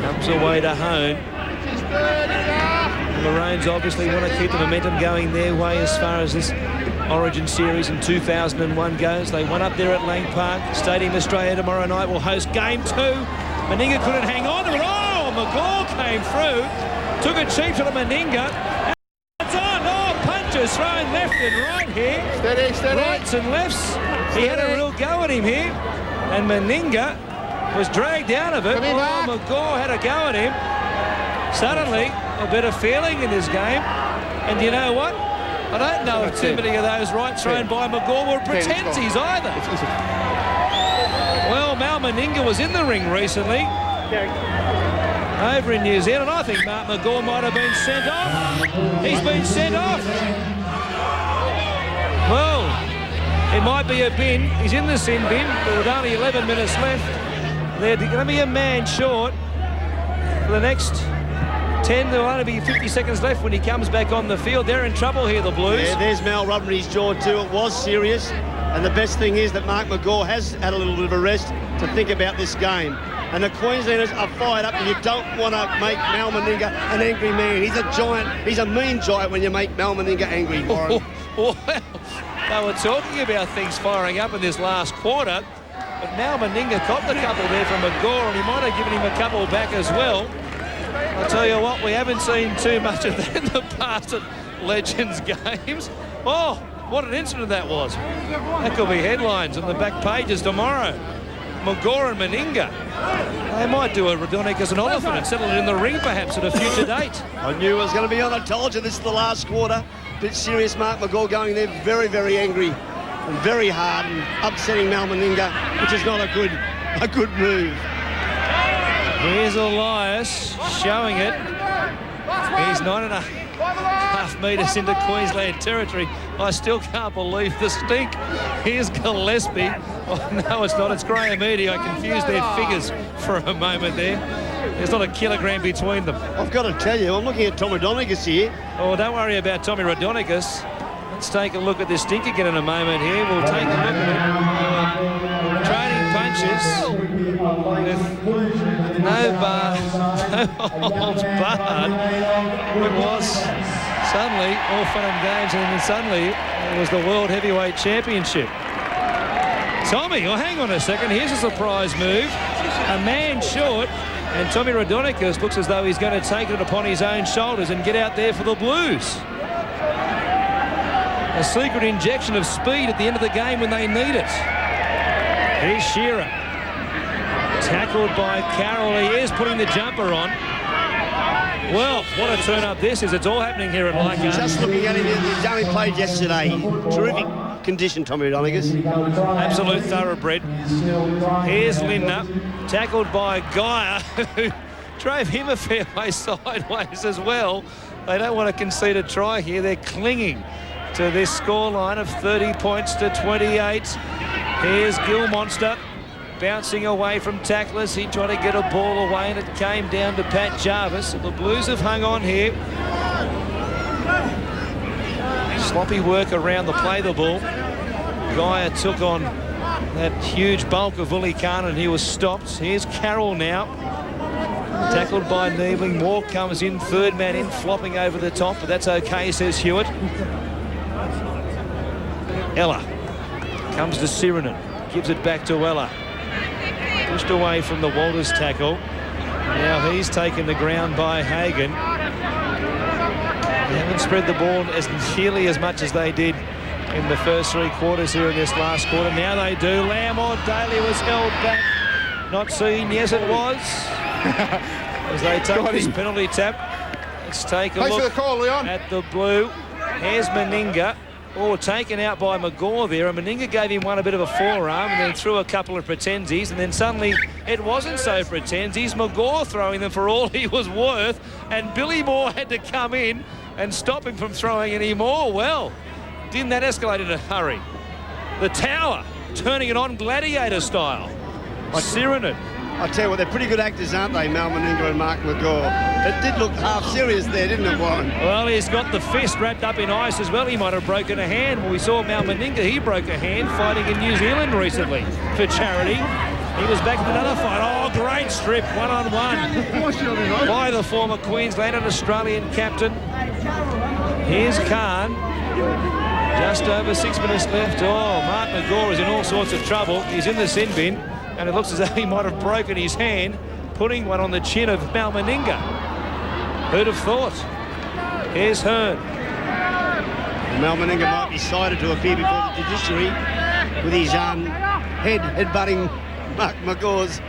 comes away to Hone. The Maroons obviously want to keep the momentum going their way as far as this Origin Series in 2001 goes. They won up there at Lang Park. Stadium Australia tomorrow night will host Game 2. Meninga couldn't hang on to it. Oh, McGaw came through. Took it cheap to the Meninga. It's on. Oh, punches thrown left and right here. Steady, steady. Rights and lefts. He had a real go at him here. And Meninga was dragged out of it. Oh, McGaw had a go at him. Suddenly, a bit of feeling in this game. And you know what? I don't know if too many of those rights thrown by McGaw were pretensies either. Well, Mal Meninga was in the ring recently over in New Zealand. I think Mark McGaw might have been sent off. He's been sent off. Well, it might be a bin. He's in the sin bin, but with only 11 minutes left. They're going to be a man short for the next 10. There will only be 50 seconds left when he comes back on the field. They're in trouble here, the Blues. Yeah, there's Mal rubbing his jaw too. It was serious. And the best thing is that Mark McGaw has had a little bit of a rest to think about this game. And the Queenslanders are fired up, and you don't want to make Mal Meninga an angry man. He's a giant. He's a mean giant when you make Mal Meninga angry, Warren. Well, they were talking about things firing up in this last quarter. But Mal Meninga copped a couple there from McGaw, and he might have given him a couple back as well. I'll tell you what, we haven't seen too much of that in the past at Legends games. Oh, what an incident that was. That could be headlines on the back pages tomorrow. McGaw and Meninga. They might do a Raudonikis and Oliphant and settle it in the ring perhaps at a future date. I knew it was going to be on. I told you this is the last quarter. Bit serious, Mark McGaw going there very, very angry and very hard and upsetting Mal Meninga, which is not a good move. Here's Elias showing it. He's 9.5 metres into Queensland territory. I still can't believe the stink. Here's Gillespie. Oh, no, it's not. It's Graham Eadie. I confused their figures for a moment there. There's not a kilogram between them. I've got to tell you, I'm looking at Tommy Raudonikis here. Oh, don't worry about Tommy Raudonikis. Let's take a look at this stink again in a moment here. We'll take a look at it. Trading punches with no holds barred. It was suddenly all fun and games, and then suddenly it was the World Heavyweight Championship. Tommy, oh, hang on a second. Here's a surprise move. A man short, and Tommy Raudonikis looks as though he's going to take it upon his own shoulders and get out there for the Blues. A secret injection of speed at the end of the game when they need it. Here's Shearer. Tackled by Carroll. He is putting the jumper on. Well, what a turn-up this is. It's all happening here at Leichhardt. Just looking at him, he's only played yesterday. Terrific condition, Tommy Raudonikis. Absolute thoroughbred. Here's Lindner. Tackled by Guyer, who drove him a fair way sideways as well. They don't want to concede a try here. They're clinging to this scoreline of 30 points to 28. Here's Gilmonster bouncing away from tacklers. He tried to get a ball away and it came down to Pat Jarvis. The Blues have hung on here. Sloppy work around the play the ball. Gaia took on that huge bulk of Uli Khan and he was stopped. Here's Carroll now. Tackled by Niebling. Moore comes in, third man in, flopping over the top, but that's okay, says Hewitt. Ella comes to Sirinen. Gives it back to Ella. Pushed away from the Walters tackle. Now he's taken the ground by Hagan. They haven't spread the ball as nearly as much as they did in the first 3 quarters here in this last quarter. Now they do. Lamb or Daly was held back. Not seen. Yes, it was. As they take this penalty tap. Let's take a look for the call, Leon. At the blue. Here's Meninga. Oh, taken out by McGaw there. And Meninga gave him one a bit of a forearm and then threw a couple of pretensies. And then suddenly it wasn't so pretensies. McGaw throwing them for all he was worth. And Billy Moore had to come in and stop him from throwing any more. Well, didn't that escalate in a hurry? The Tower turning it on Gladiator style. Sirinen. I tell you what, they're pretty good actors, aren't they, Mal Meninga and Mark McGaw? It did look half serious there, didn't it, Warren? Well, he's got the fist wrapped up in ice as well. He might have broken a hand. Well, we saw Mal Meninga, he broke a hand fighting in New Zealand recently for charity. He was back in another fight. Oh, great strip, one-on-one by the former Queensland and Australian captain. Here's Khan. Just over 6 minutes left. Oh, Mark McGaw is in all sorts of trouble. He's in the sin bin. And it looks as though he might have broken his hand, putting one on the chin of Mal Meninga. Who'd have thought? Here's Hearn. Mal Meninga might be cited to appear before the judiciary with his head-butting Mark McGaw's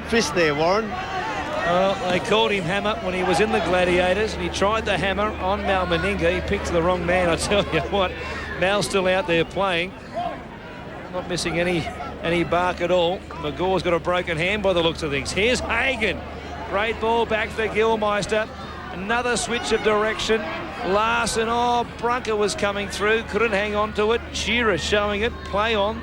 fist there, Warren. Well, they called him hammer when he was in the Gladiators, and he tried the hammer on Mal Meninga. He picked the wrong man, I tell you what. Mal's still out there playing. Not missing any bark at all. McGaw's got a broken hand by the looks of things. Here's Hagan. Great ball back for Gilmeister. Another switch of direction. Larson, oh, Brunker was coming through. Couldn't hang on to it. Shearer showing it. Play on.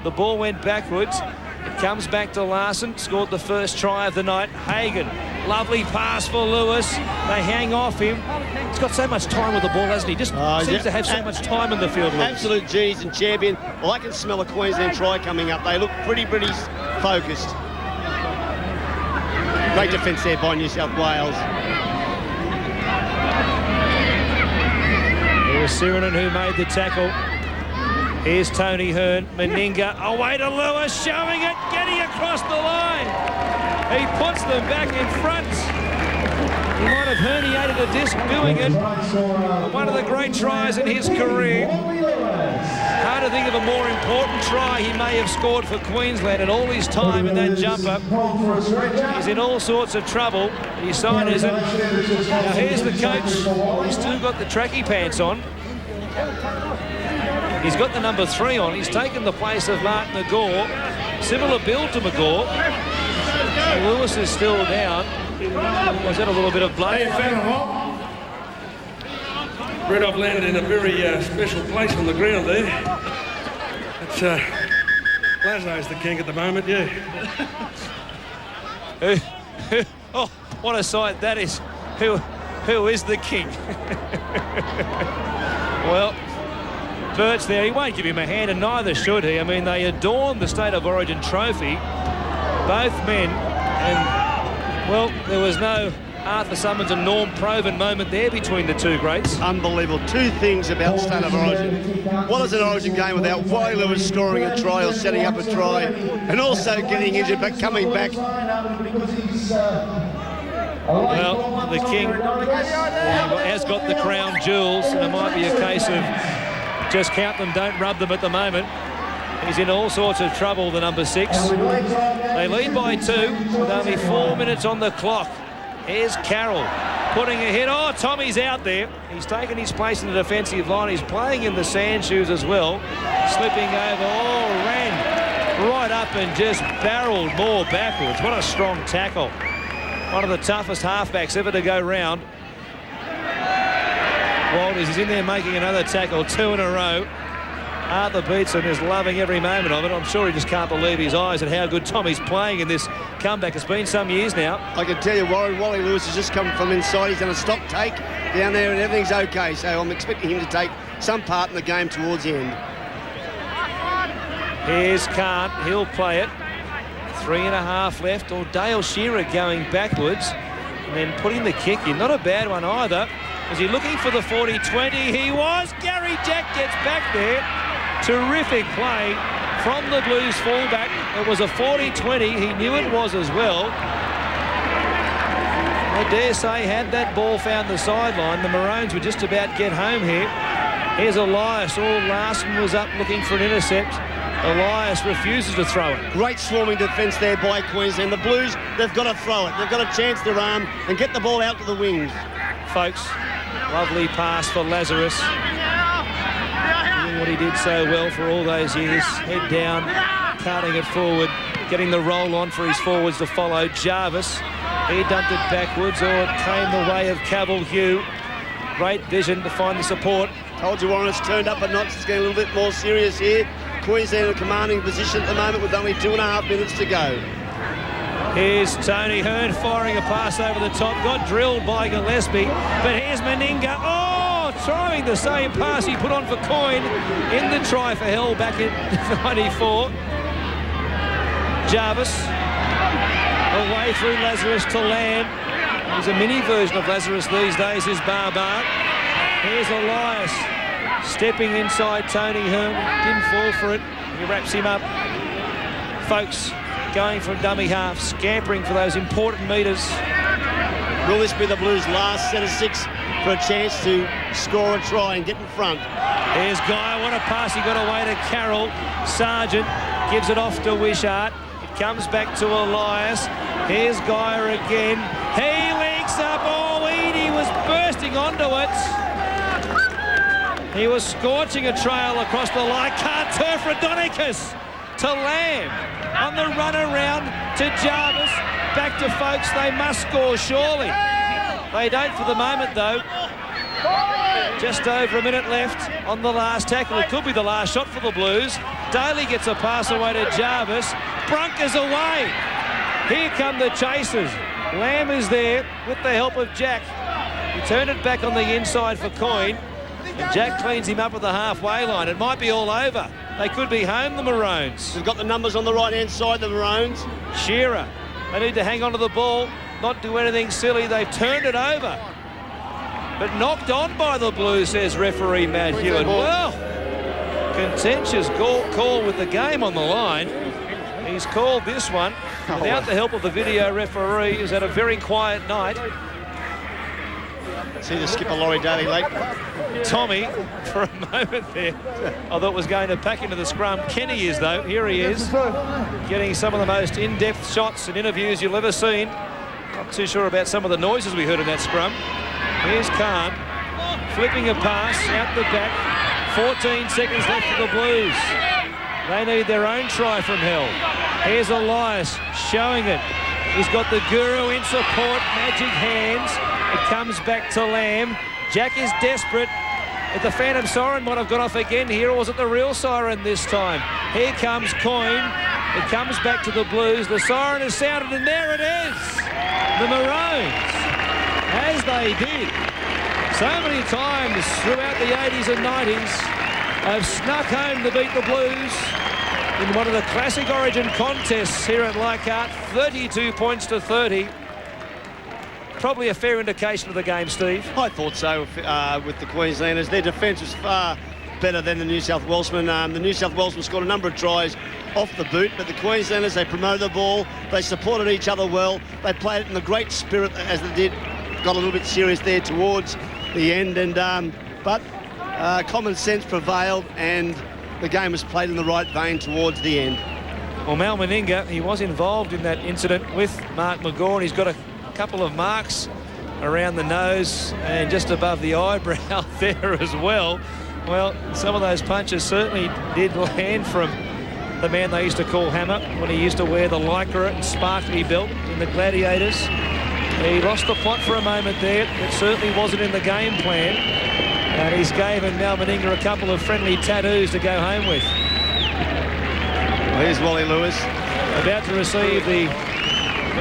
The ball went backwards. It comes back to Larson. Scored the first try of the night. Hagan. Lovely pass for Lewis. They hang off him. He's got so much time with the ball, hasn't he? Just seems to have so much time in the field. Lewis. Absolute genius and champion. Well, I can smell a Queensland try coming up. They look pretty focused. Great defence there by New South Wales. It was Sirinen who made the tackle. Here's Tony Hearn. Meninga away to Lewis, showing it, getting across the line. He puts them back in front. He might have herniated a disc doing it. One of the great tries in his career. Hard to think of a more important try he may have scored for Queensland in all his time in that jumper. He's in all sorts of trouble. His sign isn't. Now here's the coach. He's still got the tracky pants on. He's got the number 3 on. He's taken the place of Mark McGaw. Similar build to McGaw. Lewis is still down. Was that a little bit of blood? Brett, I've landed in a very special place on the ground there. It's Glasnow's the king at the moment, yeah. Oh, what a sight that is. Who is the king? Well, Burt's there. He won't give him a hand, and neither should he. I mean, they adorn the State of Origin trophy, both men, and, well, there was no Arthur Summons and Norm Provan moment there between the two greats. Unbelievable. Two things about State of Origin. What is an Origin game without Wally Lewis scoring a try or setting up a try, and also getting injured but coming back? Well, the king has got the crown jewels, and it might be a case of just count them, don't rub them at the moment. He's in all sorts of trouble, the number 6. They lead by 2 with only 4 minutes on the clock. Here's Carroll putting a hit. Oh, Tommy's out there. He's taken his place in the defensive line. He's playing in the sand shoes as well. Slipping over. Oh, ran right up and just barreled Moore backwards. What a strong tackle. One of the toughest halfbacks ever to go round. Walters is in there making another tackle, 2 in a row. Arthur Beetson is loving every moment of it. I'm sure he just can't believe his eyes at how good Tommy's playing in this comeback. It's been some years now. I can tell you, Warren, Wally Lewis has just come from inside. He's done a stock take down there and everything's okay. So I'm expecting him to take some part in the game towards the end. Here's Kahn. He'll play it. 3.5 left. Or Dale Shearer going backwards and then putting the kick in. Not a bad one either. Was he looking for the 40-20? He was. Gary Jack gets back there. Terrific play from the Blues fullback. It was a 40-20. He knew it was as well. I dare say, had that ball found the sideline, the Maroons would just about get home here. Here's Elias. Larson was up looking for an intercept. Elias refuses to throw it. Great swarming defence there by Queensland. The Blues, they've got to throw it. They've got to chance their arm and get the ball out to the wings. Folks, lovely pass for Lazarus. Doing what he did so well for all those years. Head down, carting it forward, getting the roll on for his forwards to follow. Jarvis, he dumped it backwards, or it came the way of Cavill Hugh. Great vision to find the support. Told you, Warren, it's turned up a notch. It's getting a little bit more serious here. Queensland in a commanding position at the moment with only 2.5 minutes to go. Here's Tony Hearn firing a pass over the top. Got drilled by Gillespie. But here's Meninga. Oh, throwing the same pass he put on for Coyne in the try for Hell back in 94. Jarvis. Away through Lazarus to Lamb. There's a mini version of Lazarus these days, is Barbar. Here's Elias. Stepping inside Tony Hearn. Didn't fall for it. He wraps him up. Folks, going from dummy half, scampering for those important metres. Will this be the Blues' last set of 6 for a chance to score a try and get in front? Here's Guy. What a pass he got away to Carroll. Sargent gives it off to Wishart. It comes back to Elias. Here's Guy again. He links up. Oh, Eadie was bursting onto it. He was scorching a trail across the line. Carter Radonicus to Lamb. On the run around to Jarvis. Back to Folks. They must score, surely. They don't for the moment, though. Just over a minute left on the last tackle. It could be the last shot for the Blues. Daly gets a pass away to Jarvis. Brunk is away. Here come the chasers. Lamb is there with the help of Jack. He turned it back on the inside for Coyne. And Jack cleans him up at the halfway line. It might be all over. They could be home, the Maroons. They've got the numbers on the right-hand side, the Maroons. Shearer. They need to hang on to the ball, not do anything silly. They've turned it over. But knocked on by the Blues, says referee Matt Hewitt. Well, contentious call with the game on the line. He's called this one without the help of the video referee. He's had a very quiet night. See the skipper Laurie Daly late. Tommy, for a moment there, I thought was going to pack into the scrum. Kenny is, though. Here he is, getting some of the most in-depth shots and interviews you'll ever seen. Not too sure about some of the noises we heard in that scrum. Here's Kahn, flipping a pass out the back. 14 seconds left for the Blues. They need their own try from Hell. Here's Elias showing it. He's got the Guru in support, magic hands. It comes back to Lamb. Jack is desperate. If the Phantom Siren might have got off again here, or was it the real siren this time? Here comes Coyne. It comes back to the Blues. The siren has sounded, and there it is. The Maroons, as they did so many times throughout the 80s and 90s, have snuck home to beat the Blues in one of the classic Origin contests here at Leichhardt. 32 points to 30. Probably a fair indication of the game, Steve. I thought so with the Queenslanders. Their defence was far better than the New South Walesmen. The New South Walesmen scored a number of tries off the boot, but the Queenslanders, they promoted the ball. They supported each other well. They played it in the great spirit as they did. Got a little bit serious there towards the end, and but common sense prevailed, and the game was played in the right vein towards the end. Well, Mal Meninga, he was involved in that incident with Mark McGaughan. He's got a couple of marks around the nose and just above the eyebrow there as well. Well, some of those punches certainly did land from the man they used to call Hammer when he used to wear the lycra and sparkly belt in the Gladiators. He lost the plot for a moment there. It certainly wasn't in the game plan. And he's given Mal Meninga a couple of friendly tattoos to go home with. Well, here's Wally Lewis. About to receive the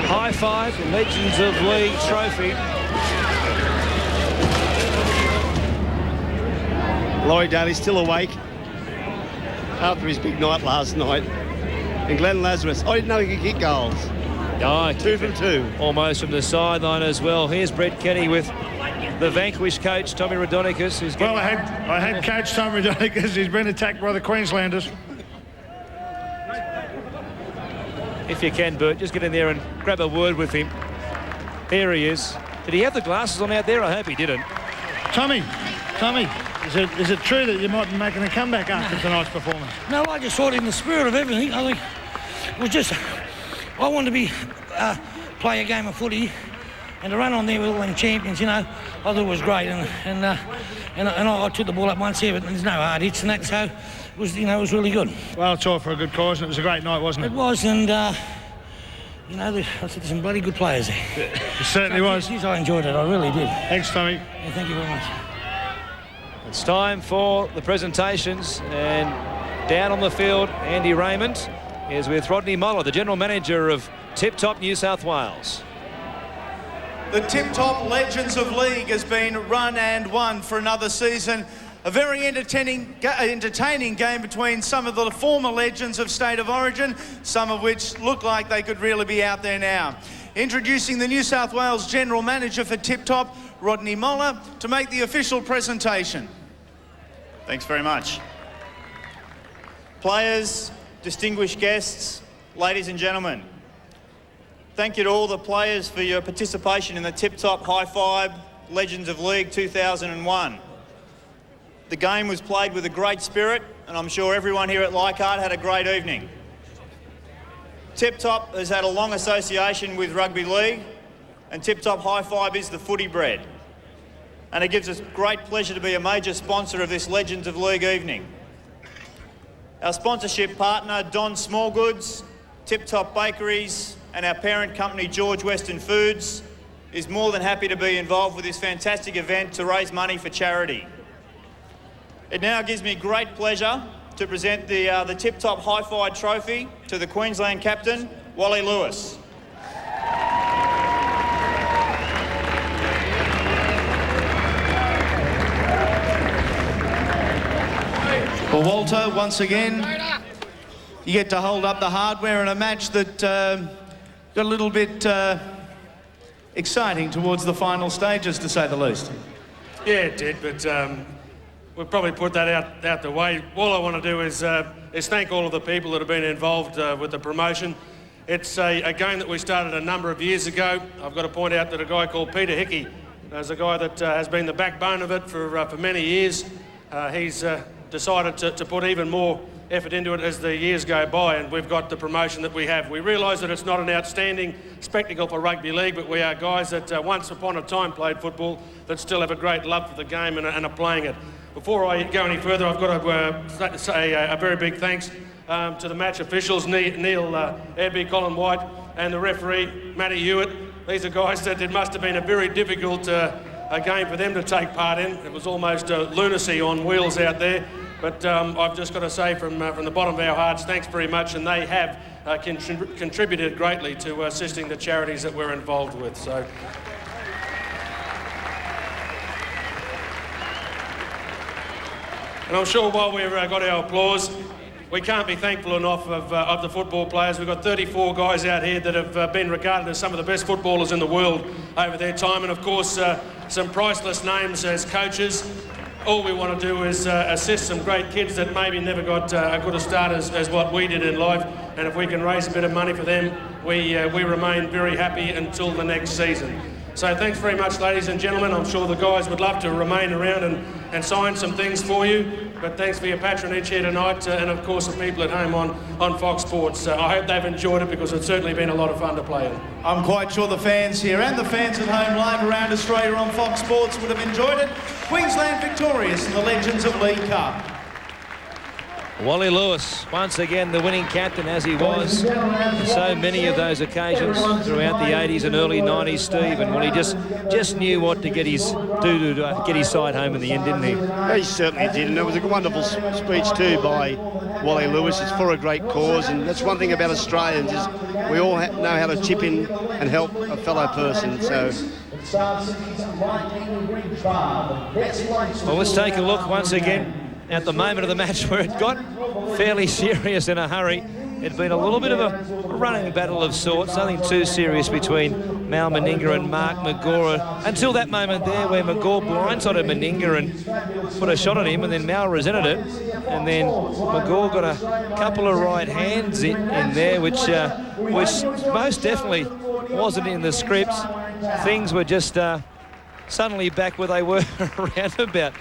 High Five Legends of League trophy. Laurie Daly's still awake after his big night last night. And Glenn Lazarus, I didn't know he could kick goals. Oh, 2 from 2. Almost from the sideline as well. Here's Brett Kenny with the vanquished coach, Tommy Raudonikis. Who's well, I had coach Tommy Raudonikis. He's been attacked by the Queenslanders. If you can, Bert, just get in there and grab a word with him. Here he is. Did he have the glasses on out there? I hope he didn't. Tommy, is it true that you might be making a comeback after tonight's performance? No, I just thought in the spirit of everything, I think it was just, I wanted to be, play a game of footy and to run on there with all them champions, you know, I thought it was great. And I took the ball up once here, but there's no hard hits and that, so it was, you know, it was really good. Well, it's all for a good cause, and it was a great night, wasn't it? It was, and, you know, I said there's some bloody good players there. It certainly was. Geez, I enjoyed it, I really did. Thanks, Tommy. Yeah, thank you very much. It's time for the presentations, and down on the field, Andy Raymond is with Rodney Moller, the General Manager of Tip Top New South Wales. The Tip Top Legends of League has been run and won for another season. A very entertaining game between some of the former legends of State of Origin, some of which look like they could really be out there now. Introducing the New South Wales General Manager for Tip Top, Rodney Moller, to make the official presentation. Thanks very much. Players, distinguished guests, ladies and gentlemen, thank you to all the players for your participation in the Tip Top High Five Legends of League 2001. The game was played with a great spirit, and I'm sure everyone here at Leichhardt had a great evening. Tip Top has had a long association with rugby league, and Tip Top High Five is the footy bread. And it gives us great pleasure to be a major sponsor of this Legends of League evening. Our sponsorship partner, Don Smallgoods, Tip Top Bakeries, and our parent company, George Weston Foods, is more than happy to be involved with this fantastic event to raise money for charity. It now gives me great pleasure to present the Tip Top High Five trophy to the Queensland captain, Wally Lewis. Well, Walter, once again, you get to hold up the hardware in a match that got a little bit exciting towards the final stages, to say the least. Yeah, it did, but we'll probably put that out the way. All I want to do is thank all of the people that have been involved with the promotion. It's a game that we started a number of years ago. I've got to point out that a guy called Peter Hickey is a guy that has been the backbone of it for many years. He's decided to put even more effort into it as the years go by, and we've got the promotion that we have. We realise that it's not an outstanding spectacle for rugby league, but we are guys that once upon a time played football that still have a great love for the game and are playing it. Before I go any further, I've got to say a very big thanks to the match officials, Neil Airby, Colin White, and the referee, Matty Hewitt. These are guys that it must have been a very difficult a game for them to take part in. It was almost lunacy on wheels out there. But I've just got to say from the bottom of our hearts, thanks very much, and they have contributed greatly to assisting the charities that we're involved with. So. And I'm sure while we've got our applause, we can't be thankful enough of the football players. We've got 34 guys out here that have been regarded as some of the best footballers in the world over their time, and of course some priceless names as coaches. All we want to do is assist some great kids that maybe never got as good a start as what we did in life, and if we can raise a bit of money for them, we remain very happy until the next season. So thanks very much, ladies and gentlemen. I'm sure the guys would love to remain around and sign some things for you, but thanks for your patronage here tonight, and of course the people at home on Fox Sports. I hope they've enjoyed it, because it's certainly been a lot of fun to play in. I'm quite sure the fans here and the fans at home live around Australia on Fox Sports would have enjoyed it. Queensland victorious in the Legends of League Cup. Wally Lewis, once again the winning captain, as he was in so many of those occasions throughout the 80s and early 90s, Steve. And Wally just knew what to get his get his side home in the end, didn't he? He certainly did, and it was a wonderful speech too by Wally Lewis. It's for a great cause, and that's one thing about Australians is we all know how to chip in and help a fellow person. So. Well, let's take a look once again at the moment of the match where it got fairly serious in a hurry. It'd been a little bit of a running battle of sorts, nothing too serious between Mal Meninga and Mark Magora, until that moment there where Magor blindsided Meninga and put a shot on him, and then Mal resented it, and then Magor got a couple of right hands in there, which most definitely wasn't in the scripts. Things were just suddenly back where they were around about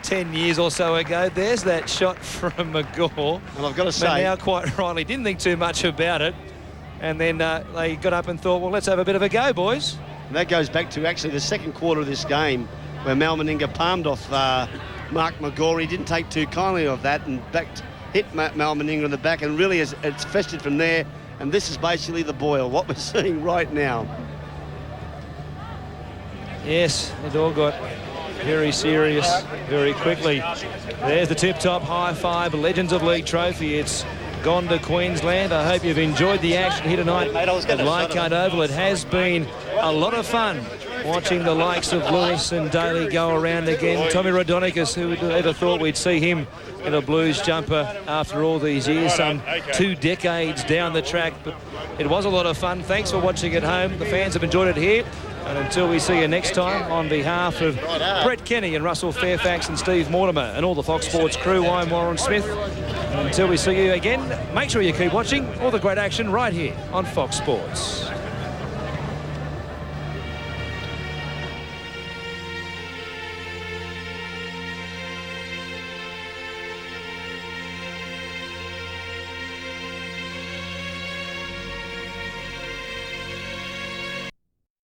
10 years or so ago. There's that shot from Magor. And I've got to say, now quite rightly didn't think too much about it, and then they got up and thought, well, let's have a bit of a go, boys. And that goes back to actually the second quarter of this game where Mal Meninga palmed off Mark Magor. He didn't take too kindly of that and hit Mal Meninga in the back, and really it's festered from there, and this is basically the boil, what we're seeing right now. Yes, it all got very serious very quickly. There's the tip-top high-five Legends of League trophy. It's gone to Queensland. I hope you've enjoyed the action here tonight at Leichhardt Oval. It has been a lot of fun watching the likes of Lewis and Daly go around again. Tommy Raudonikis, who would ever thought we'd see him in a Blues jumper after all these years, some 2 decades down the track. But it was a lot of fun. Thanks for watching at home. The fans have enjoyed it here. And until we see you next time, on behalf of Brett Kenny and Russell Fairfax and Steve Mortimer and all the Fox Sports crew, I'm Warren Smith. And until we see you again, make sure you keep watching all the great action right here on Fox Sports.